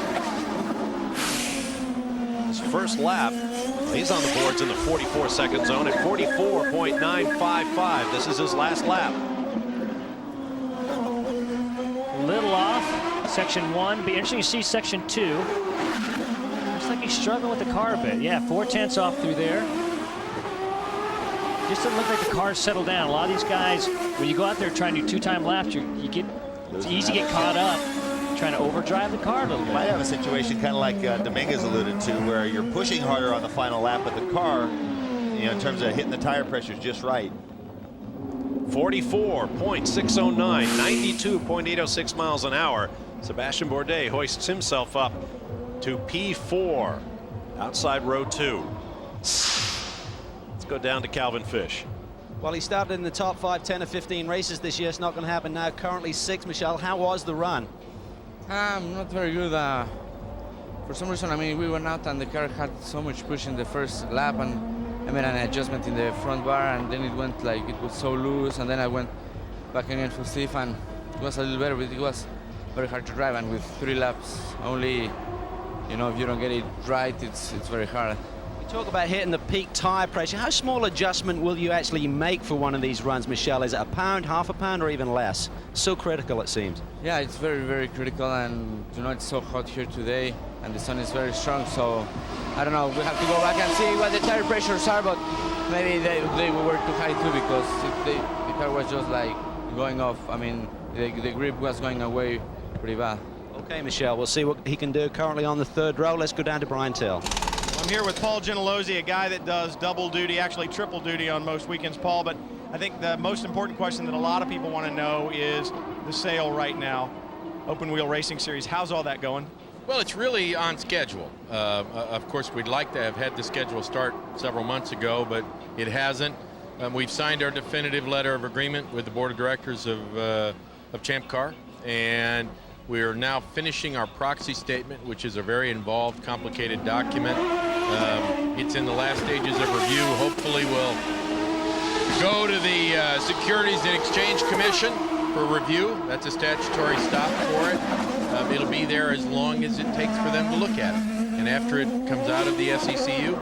His first lap, he's on the boards in the 44-second zone at 44.955. This is his last lap. Little off. Section 1. Be interesting to see section 2. Looks like he's struggling with the car a bit. Yeah, 4/10 off through there. Just doesn't look like the car's settled down. A lot of these guys, when you go out there trying to do 2-time laps, it's easy to get caught up trying to overdrive the car a little bit. You might have a situation kind of like Dominguez alluded to, where you're pushing harder on the final lap, but the car, in terms of hitting the tire pressure, is just right. 44.609, 92.806 miles an hour. Sebastian Bourdais hoists himself up to P4, outside row 2. Let's go down to Calvin Fish. Well, he started in the top 5, 10 or 15 races this year. It's not going to happen now. Currently 6th. Michel, how was the run? Not very good. For some reason, I mean, we went out and the car had so much push in the first lap, and I made an adjustment in the front bar, and then it went like it was so loose, and then I went back again for stiff, and it was a little better, but it was very hard to drive, and with 3 laps only, if you don't get it right, it's very hard. You talk about hitting the peak tire pressure. How small adjustment will you actually make for one of these runs, Michel? Is it a pound, half a pound, or even less? So critical, it seems. Yeah, it's very, very critical, and it's so hot here today, and the sun is very strong, so I don't know, we have to go back and see what the tire pressures are, but maybe they were too high too, because the car was just like going off. I mean, the grip was going away pretty bad. Okay, Michel, we'll see what he can do. Currently on the 3rd row. Let's go down to Brian Till. I'm here with Paul Gentilozzi, a guy that does double duty, actually triple duty on most weekends, Paul. But I think the most important question that a lot of people want to know is the sale right now. Open Wheel Racing Series, how's all that going? Well, it's really on schedule. Of course, we'd like to have had the schedule start several months ago, but it hasn't. We've signed our definitive letter of agreement with the board of directors of Champ Car, and we're now finishing our proxy statement, which is a very involved, complicated document. It's in the last stages of review. Hopefully we'll go to the Securities and Exchange Commission for review. That's a statutory stop for it. It'll be there as long as it takes for them to look at it. And after it comes out of the SECU,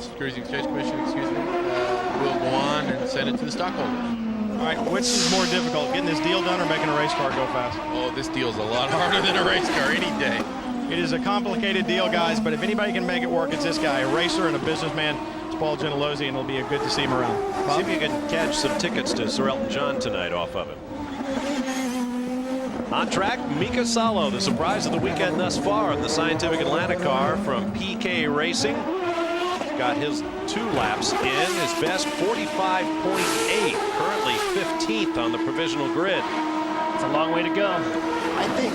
Securities and Exchange Commission, excuse me, we'll go on and send it to the stockholders. All right, which is more difficult, getting this deal done or making a race car go fast? Oh, this deal's a lot harder than a race car any day. It is a complicated deal, guys, but if anybody can make it work, it's this guy, a racer and a businessman. It's Paul Gentilozzi, and it'll be good to see him around. See if you can catch some tickets to Sir Elton John tonight off of it. On track, Mika Salo, the surprise of the weekend thus far in the Scientific Atlanta car from PK Racing. Got his 2 laps in, his best 45.8, currently 15th on the provisional grid. It's a long way to go. I think,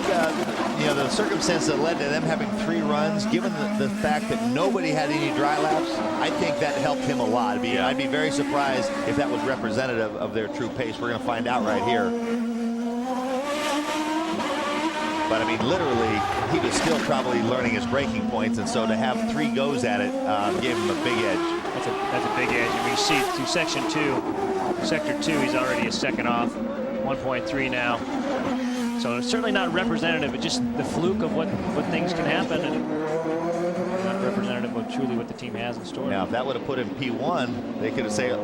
the circumstance that led to them having 3 runs, given the fact that nobody had any dry laps, I think that helped him a lot. I'd be very surprised if that was representative of their true pace. We're going to find out right here. But I mean, literally, he was still probably learning his braking points, and so to have 3 goes at it gave him a big edge. That's a big edge. And we see through section 2, sector 2, he's already a second off, 1.3 now. So it's certainly not representative, but just the fluke of what things can happen, and not representative of truly what the team has in store. Now, if that would have put him P1, they could have said,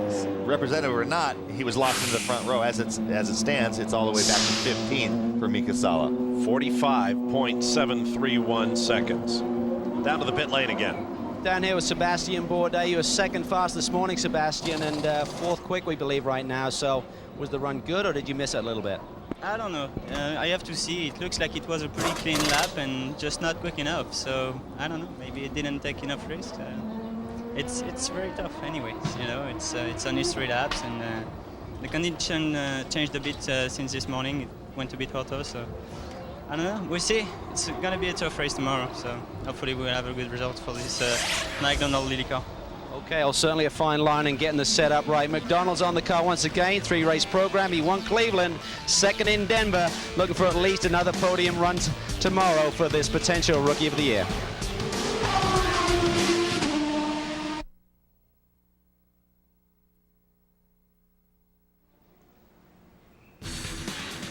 representative or not, he was locked into the front row. As it stands, it's all the way back to 15 for Mika Salo. 45.731 seconds. Down to the pit lane again. Down here with Sebastian Bourdais. You were second fast this morning, Sebastian, and fourth quick, we believe, right now. So was the run good, or did you miss it a little bit? I don't know. I have to see. It looks like it was a pretty clean lap and just not quick enough. So I don't know. Maybe it didn't take enough risk. It's very tough, anyways. You know, it's only 3 laps, and the condition changed a bit since this morning. It went a bit hotter, so I don't know. We'll see. It's gonna be a tough race tomorrow. So hopefully we'll have a good result for this McDonald Lily car. Okay, well, certainly a fine line in getting the setup right. McDonald's on the car once again, 3-race program. He won Cleveland, second in Denver, looking for at least another podium run tomorrow for this potential Rookie of the Year.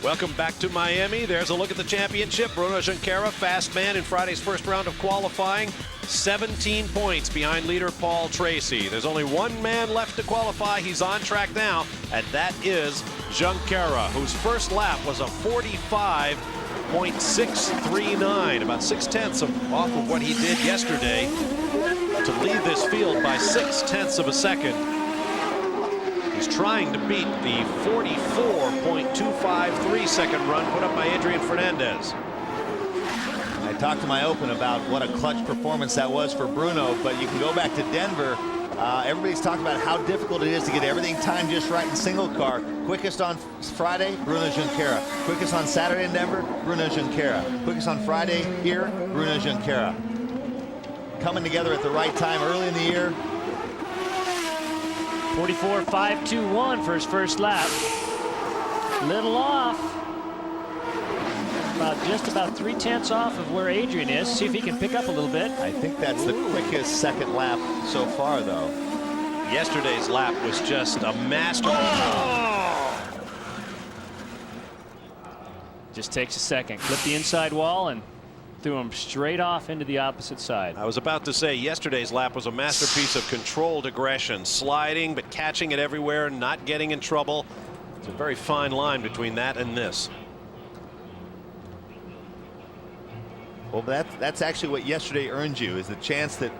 Welcome back to Miami. There's a look at the championship. Bruno Junqueira, fast man in Friday's first round of qualifying. 17 points behind leader Paul Tracy. There's only one man left to qualify. He's on track now, and that is Junqueira, whose first lap was a 45.639, about 0.6 off of what he did yesterday to lead this field by 0.6 of a second. He's trying to beat the 44.253 second run put up by Adrian Fernandez. I talked to my open about what a clutch performance that was for Bruno, but you can go back to Denver. Everybody's talking about how difficult it is to get everything timed just right in single car. Quickest on Friday, Bruno Junqueira. Quickest on Saturday in Denver, Bruno Junqueira. Quickest on Friday here, Bruno Junqueira. Coming together at the right time early in the year. 44.521 for his first lap. Little off. Just about 0.3 off of where Adrian is. See if he can pick up a little bit. I think that's the quickest second lap so far, though. Yesterday's lap was just a master. Just takes a second. Clip the inside wall and threw him straight off into the opposite side. I was about to say yesterday's lap was a masterpiece of controlled aggression, sliding but catching it everywhere, not getting in trouble. It's a very fine line between that and this. Well, that's actually what yesterday earned you, is the chance that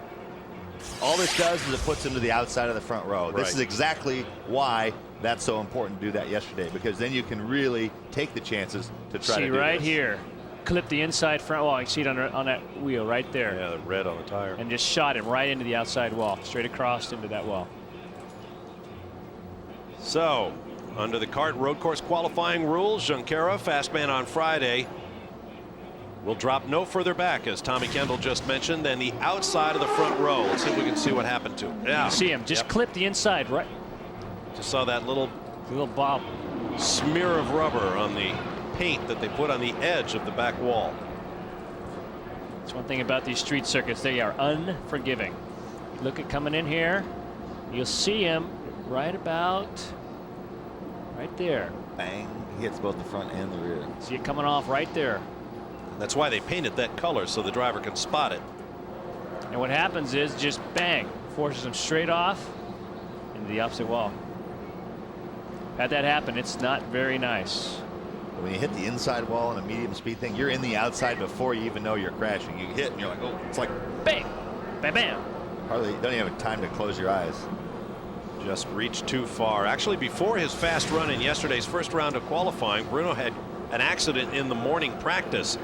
all this does is it puts him to the outside of the front row. Right. This is exactly why that's so important to do that yesterday, because then you can really take the chances to try to do right this. Here. Clip the inside front wall. You see it on that wheel right there. Yeah, the red on the tire. And just shot him right into the outside wall, straight across into that wall. So, under the kart road course qualifying rules, Junqueira, fast man on Friday, will drop no further back, as Tommy Kendall just mentioned, than the outside of the front row. Let's see if we can see what happened to him. Yeah. You see him just clip the inside right. Just saw that little bob smear of rubber on the paint that they put on the edge of the back wall. That's one thing about these street circuits, they are unforgiving. Look at coming in here, you'll see him right about right there. Bang, he hits both the front and the rear. See it coming off right there. That's why they painted that color, so the driver can spot it. And what happens is just bang, forces him straight off into the opposite wall. Had that happen, it's not very nice. When you hit the inside wall in a medium speed thing, you're in the outside before you even know you're crashing. You hit and you're like, oh, it's like bang, bam, bam. Hardly, you don't even have time to close your eyes. Just reached too far. Actually, before his fast run in yesterday's first round of qualifying, Bruno had an accident in the morning practice.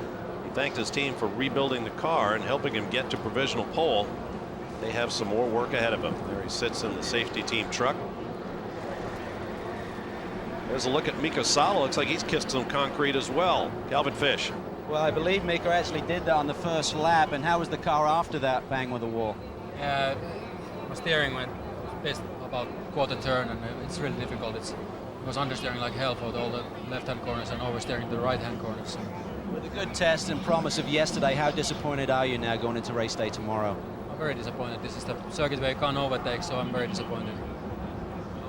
He thanked his team for rebuilding the car and helping him get to provisional pole. They have some more work ahead of him. There he sits in the safety team truck. There's a look at Mika Salo. Looks like he's kissed some concrete as well. Calvin Fish. Well, I believe Mika actually did that on the first lap. And how was the car after that bang with the wall? Yeah, my steering went pissed about quarter turn, and it's really difficult. It was understeering like hell for all the left-hand corners and oversteering the right-hand corners. With a good test and promise of yesterday, how disappointed are you now going into race day tomorrow? I'm very disappointed. This is the circuit where you can't overtake, so I'm very disappointed.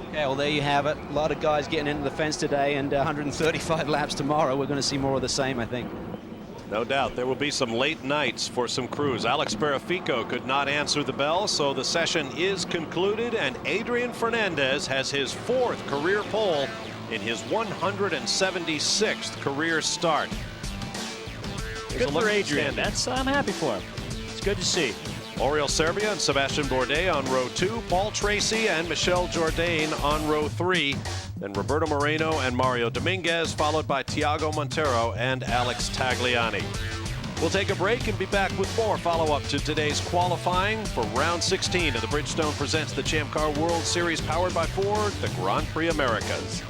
Okay, well, there you have it. A lot of guys getting into the fence today, and 135 laps tomorrow. We're going to see more of the same, I think. No doubt there will be some late nights for some crews. Alex Barafico could not answer the bell, so the session is concluded, and Adrian Fernandez has his 4th career pole in his 176th career start. Good for Adrian. I'm happy for him. It's good to see. Oriol Serbia and Sebastian Bourdais on row 2, Paul Tracy and Michel Jourdain on row 3, then Roberto Moreno and Mario Dominguez, followed by Tiago Montero and Alex Tagliani. We'll take a break and be back with more follow-up to today's qualifying for round 16 of the Bridgestone Presents the Champ Car World Series, powered by Ford, the Grand Prix Americas.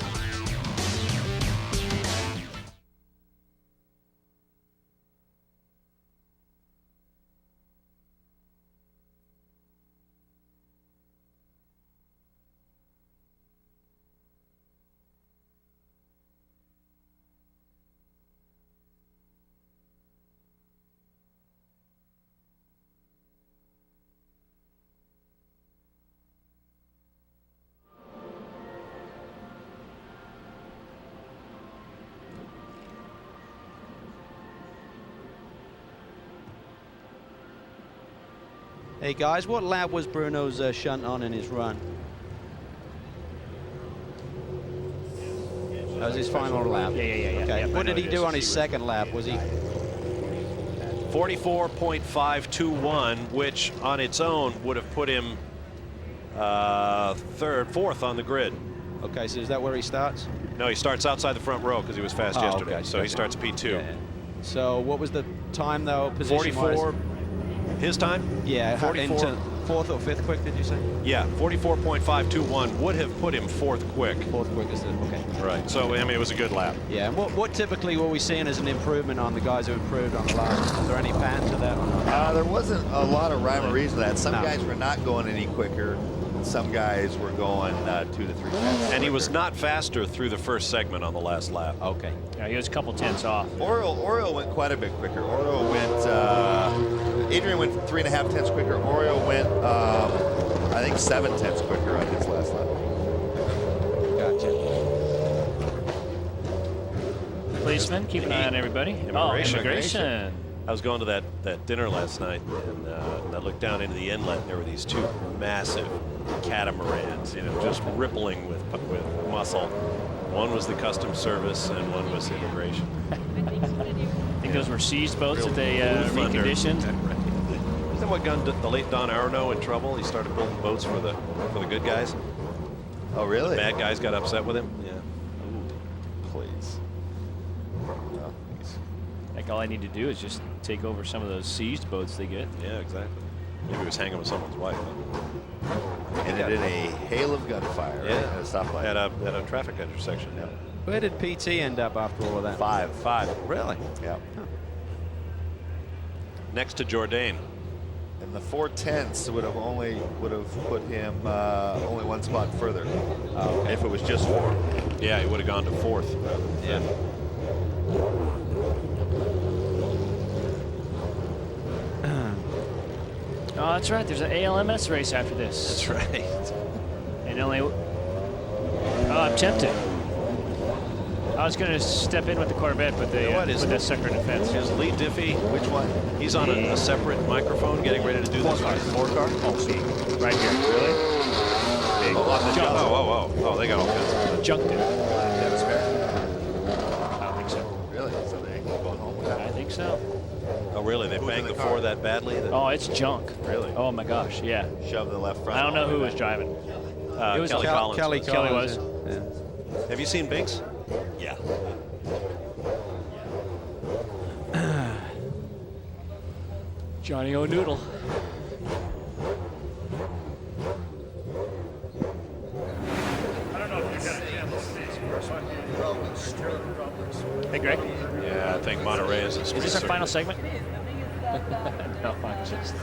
Hey guys, what lap was Bruno's shunt on in his run? That was his final lap. Yeah. Okay. Yeah, What did he do on his second lap? Was he 44.521, which on its own would have put him 4th on the grid. Okay, so is that where he starts? No, he starts outside the front row because he was fast yesterday. Okay. So he starts P2. Yeah. So what was the time though? Position 44. His time? Yeah. 44. Into 4th or 5th quick, did you say? Yeah, 44.521 would have put him 4th quick. 4th quick is it? Okay. Right. So I mean, it was a good lap. Yeah. And what typically were we seeing as an improvement on the guys who improved on the last? Is there any pattern to that? Or not? There wasn't a lot of rhyme or reason to that. Some guys were not going any quicker. Some guys were going 2 to 3 tenths. And he was not faster through the first segment on the last lap. Okay. Yeah, he was a couple tenths off. Oriol went quite a bit quicker. Oriol went, Adrian went 3.5 tenths quicker. Oriol went, I think 7 tenths quicker on his last lap. Gotcha. Policeman, keep an eye on everybody. Immigration. I was going to that dinner last night, and I looked down into the inlet, and there were these 2 massive catamarans, just rippling with muscle. One was the customs service, and one was immigration. I think those were seized boats that they reconditioned. Isn't that what got the late Don Aronow in trouble? He started building boats for the good guys. Oh, really? The bad guys got upset with him. Yeah. Please. Like all I need to do is just take over some of those seized boats they get. Yeah, exactly. Maybe he was hanging with someone's wife. And it in a hail of gunfire. Right? Yeah. At a stoplight. At a traffic intersection. Yeah. Where did PT end up after all of that? 5. Really? Yeah. Next to Jourdain. And the 4 tenths would have put him only 1 spot further. Okay. If it was just 4. Yeah, he would have gone to 4th. Yeah. Oh, that's right. There's an ALMS race after this. That's right. And only. Oh, I'm tempted. I was going to step in with the Corvette, but they put that sucker in the fence. Is Lee Diffie? Which one? He's on a separate microphone, getting ready to do this. 4 car? Oh, see, right here. Really? Big. Oh, on the jump. Oh, they got all kinds of junked it. That was fair. I don't think so. Really? So they ain't going home with that? I think so. Oh, really? They banged the 4 that badly? Oh, it's junk. Really? Oh my gosh, yeah. Shove the left front. I don't know who was driving. It was Kelly Collins. Kelly was. Yeah. Have you seen Binks? Yeah. Johnny O'Noodle. Hey, Greg. Yeah, I think Monterey is a street Is this our circuit. final segment? No, I'm just.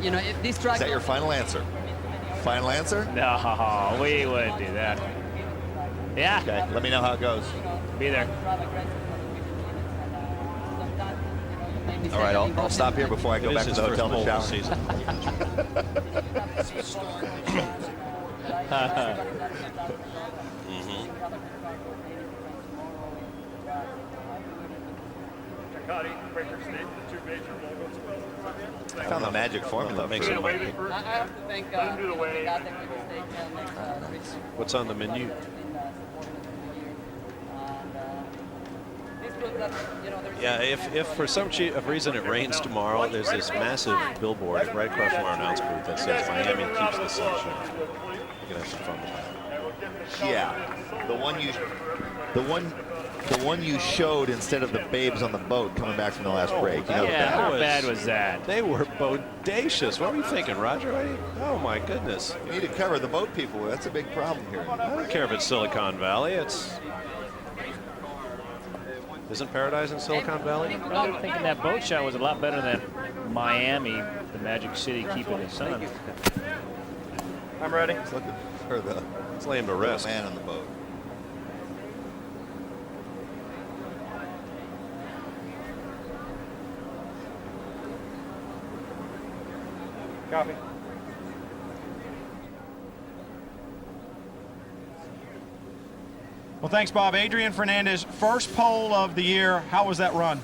If this track. Is that your final answer? Final answer? No, we wouldn't do that. Yeah. Okay, let me know how it goes. Be there. All right, I'll stop here before I go back to the hotel to shower. I found the magic formula That makes it I have to thank What's on the menu? Yeah, if for some reason it rains tomorrow, there's this massive billboard right across from our announce booth that says Miami keeps the sunshine. You can have some fun with that. Yeah, the one you showed instead of the babes on the boat coming back from the last break. You know How bad was that? They were bodacious. What were you thinking, Roger? Oh my goodness. You need to cover the boat people. That's a big problem here. I don't care if it's Silicon Valley. Isn't Paradise in Silicon Valley? I'm thinking that boat shot was a lot better than Miami, the Magic City keeping the sun. I'm ready. He's looking for the Let's lay him to rest. Man on the boat. Copy. Well, thanks, Bob. Adrian Fernandez, first pole of the year. How was that run?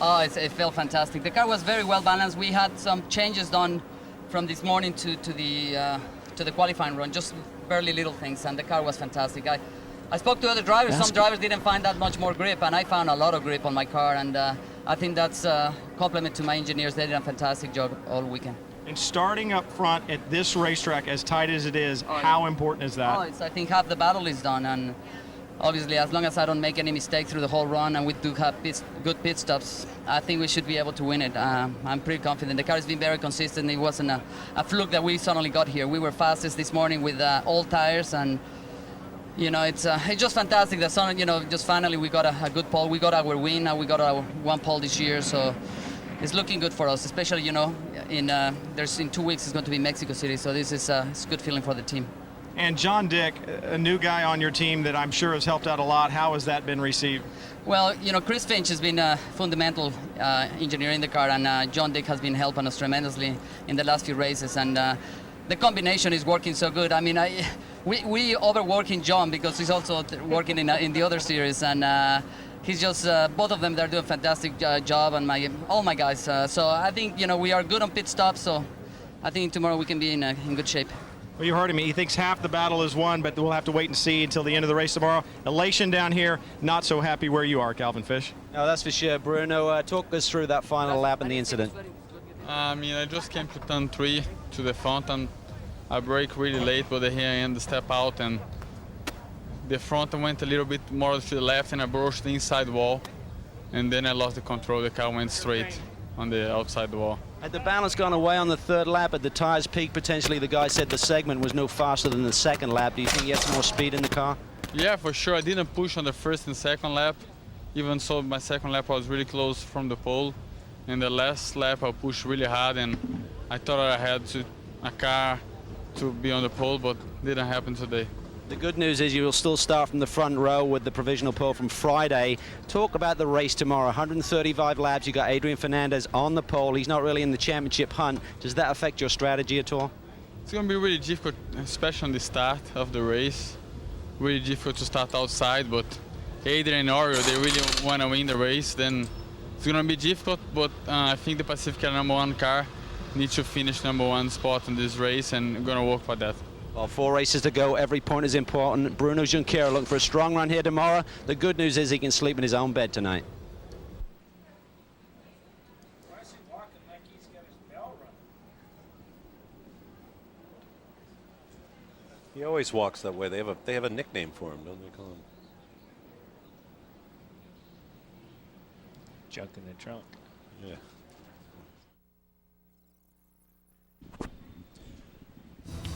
Oh, it felt fantastic. The car was very well balanced. We had some changes done from this morning to the qualifying run, just barely little things, and the car was fantastic. I spoke to other drivers. Some drivers didn't find that much more grip, and I found a lot of grip on my car, and I think that's a compliment to my engineers. They did a fantastic job all weekend. And starting up front at this racetrack, as tight as it is, how important is that? I think half the battle is done, and obviously, as long as I don't make any mistake through the whole run and we do have good pit stops, I think we should be able to win it. I'm pretty confident. The car has been very consistent. It wasn't a fluke that we suddenly got here. We were fastest this morning with old tires, and it's just fantastic that just finally we got a good pole. We got our win. We got our one pole this year, so it's looking good for us. Especially in 2 weeks it's going to be Mexico City, so this is it's a good feeling for the team. And John Dick, a new guy on your team that I'm sure has helped out a lot. How has that been received? Well, Chris Finch has been a fundamental engineer in the car, and John Dick has been helping us tremendously in the last few races, and the combination is working so good. I mean, we overworking John because he's also working in the other series, and he's just both of them. They're doing a fantastic job, and all my guys. So I think we are good on pit stops. So I think tomorrow we can be in good shape. Well, you heard him. He thinks half the battle is won, but we'll have to wait and see until the end of the race tomorrow. Elation down here, not so happy where you are, Calvin Fish. No, that's for sure. Bruno, talk us through that final lap and the incident. I just came to turn 3 to the front, and I brake really late, but here I end the step out, and the front went a little bit more to the left, and I brushed the inside wall, and then I lost the control. The car went straight on the outside wall. Had the balance gone away on the third lap at the tires peak, potentially the guy said the segment was no faster than the second lap. Do you think he had some more speed in the car? Yeah, for sure. I didn't push on the first and second lap. Even so, my second lap was really close from the pole. And the last lap, I pushed really hard, and I thought I had a car to be on the pole, but didn't happen today. The good news is you will still start from the front row with the provisional pole from Friday. Talk about the race tomorrow. 135 laps. You got Adrian Fernandez on the pole. He's not really in the championship hunt. Does that affect your strategy at all? It's going to be really difficult, especially on the start of the race. Really difficult to start outside, but Adrian and Oreo, they really want to win the race. Then it's going to be difficult, but I think the Pacifica #1 car needs to finish #1 spot in this race, and I'm going to work for that. Well, 4 races to go. Every point is important. Bruno Junqueira looking for a strong run here tomorrow. The good news is he can sleep in his own bed tonight. He always walks that way. They have a nickname for him, don't they call him? Junk in the trunk. Yeah.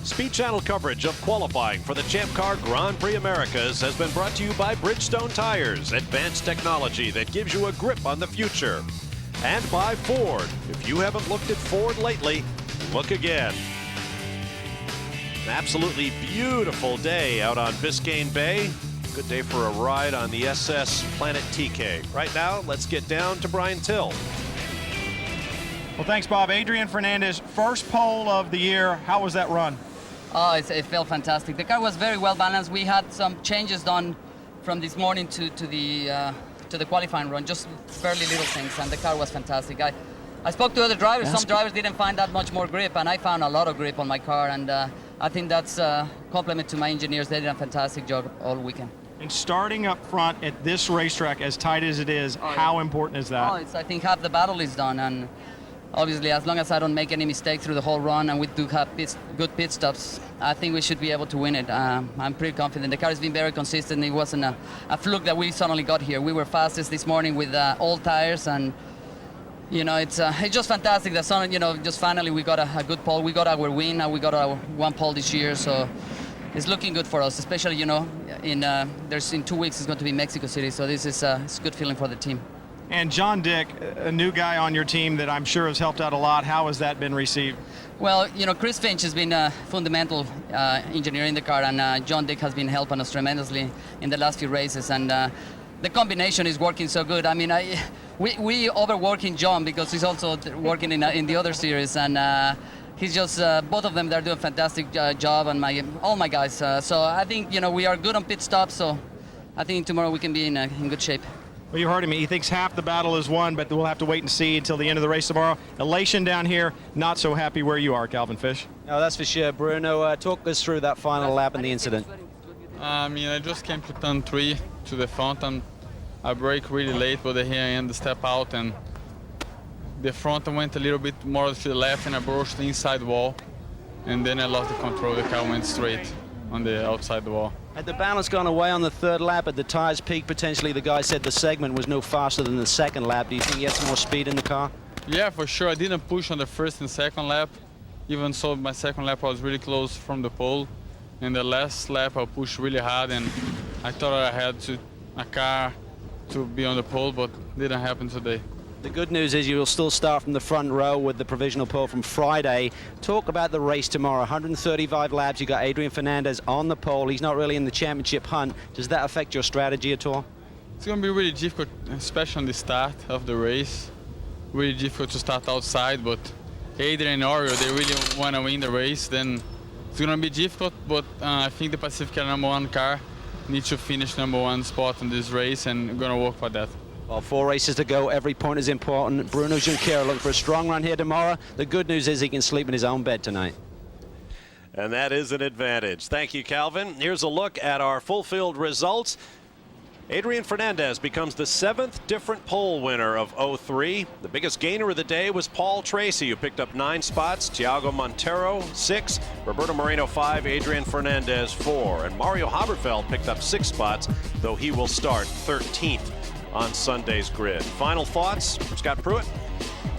Speed Channel coverage of qualifying for the Champ Car Grand Prix Americas has been brought to you by Bridgestone Tires, advanced technology that gives you a grip on the future. And by Ford. If you haven't looked at Ford lately, look again. An absolutely beautiful day out on Biscayne Bay. Good day for a ride on the SS Planet TK. Right now, let's get down to Brian Till. Well, thanks, Bob. Adrian Fernandez, first pole of the year. How was that run? Oh, it felt fantastic. The car was very well balanced. We had some changes done from this morning to to the qualifying run, just fairly little things, and the car was fantastic. I spoke to other drivers. Some drivers didn't find that much more grip, and I found a lot of grip on my car, and I think that's a compliment to my engineers. They did a fantastic job all weekend. And starting up front at this racetrack, as tight as it is, how important is that? I think half the battle is done, and obviously as long as I don't make any mistake through the whole run and we do have good pit stops, I think we should be able to win it. I'm pretty confident. The car has been very consistent. It wasn't a fluke that we suddenly got here. We were fastest this morning with old tires, and it's just fantastic that just finally we got a good pole. We got our win, and we got our one pole this year, so it's looking good for us, especially, in 2 weeks it's going to be Mexico City, so this is it's a good feeling for the team. And John Dick, a new guy on your team that I'm sure has helped out a lot. How has that been received? Well, Chris Finch has been a fundamental engineer in the car, and John Dick has been helping us tremendously in the last few races, and the combination is working so good. I mean, we overworking John because he's also working in the other series, and he's just both of them. They're doing a fantastic job, and all my guys. So I think we are good on pit stops. So I think tomorrow we can be in good shape. Well, you heard him. He thinks half the battle is won, but we'll have to wait and see until the end of the race tomorrow. Elation down here. Not so happy where you are, Calvin Fish. No, that's for sure. Bruno, talk us through that final lap and the incident. I just came to turn 3 to the front, and I brake really late, but here I end the step out, and the front went a little bit more to the left, and I brushed the inside wall, and then I lost the control. The car went straight on the outside wall. Had the balance gone away on the third lap at the tires peak, potentially the guy said the segment was no faster than the second lap. Do you think he had some more speed in the car? Yeah, for sure. I didn't push on the first and second lap. Even so, my second lap was really close from the pole. And the last lap I pushed really hard, and I thought I had a car to be on the pole, but didn't happen today. The good news is you will still start from the front row with the provisional pole from Friday. Talk about the race tomorrow. 135 laps. You got Adrian Fernandez on the pole. He's not really in the championship hunt. Does that affect your strategy at all? It's going to be really difficult, especially on the start of the race. Really difficult to start outside, but Adrian and Oreo, they really want to win the race. Then it's going to be difficult, but I think the Pacific #1 car needs to finish #1 spot in this race, and we're going to work for that. Well, 4 races to go. Every point is important. Bruno Junqueira looking for a strong run here tomorrow. The good news is he can sleep in his own bed tonight. And that is an advantage. Thank you, Calvin. Here's a look at our full-field results. Adrian Fernandez becomes the 7th different pole winner of 03. The biggest gainer of the day was Paul Tracy, who picked up 9 spots. Thiago Montero, 6. Roberto Moreno, 5. Adrian Fernandez, 4. And Mario Haberfeld picked up 6 spots, though he will start 13th on Sunday's grid. Final thoughts, Scott Pruitt?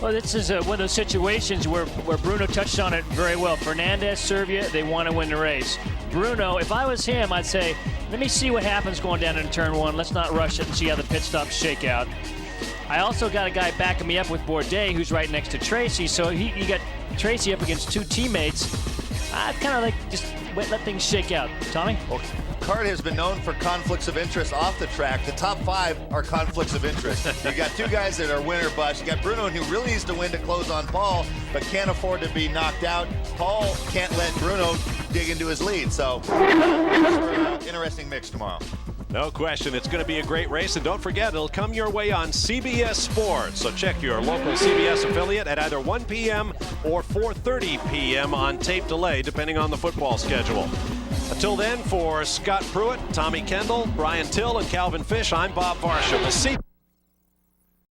Well, this is one of those situations where Bruno touched on it very well. Fernandez, Serbia, they want to win the race. Bruno, if I was him, I'd say, let me see what happens going down in turn 1. Let's not rush it and see how the pit stops shake out. I also got a guy backing me up with Bourdais, who's right next to Tracy, so you got Tracy up against 2 teammates. I'd kind of like just let things shake out. Tommy? Well, CART has been known for conflicts of interest off the track. The top 5 are conflicts of interest. You got 2 guys that are win or bust. You got Bruno, who really needs to win to close on Paul, but can't afford to be knocked out. Paul can't let Bruno dig into his lead. So, interesting mix tomorrow. No question, it's going to be a great race, and don't forget, it'll come your way on CBS Sports. So check your local CBS affiliate at either 1 p.m. or 4:30 p.m. on tape delay, depending on the football schedule. Until then, for Scott Pruitt, Tommy Kendall, Brian Till, and Calvin Fish, I'm Bob Varsha. We'll see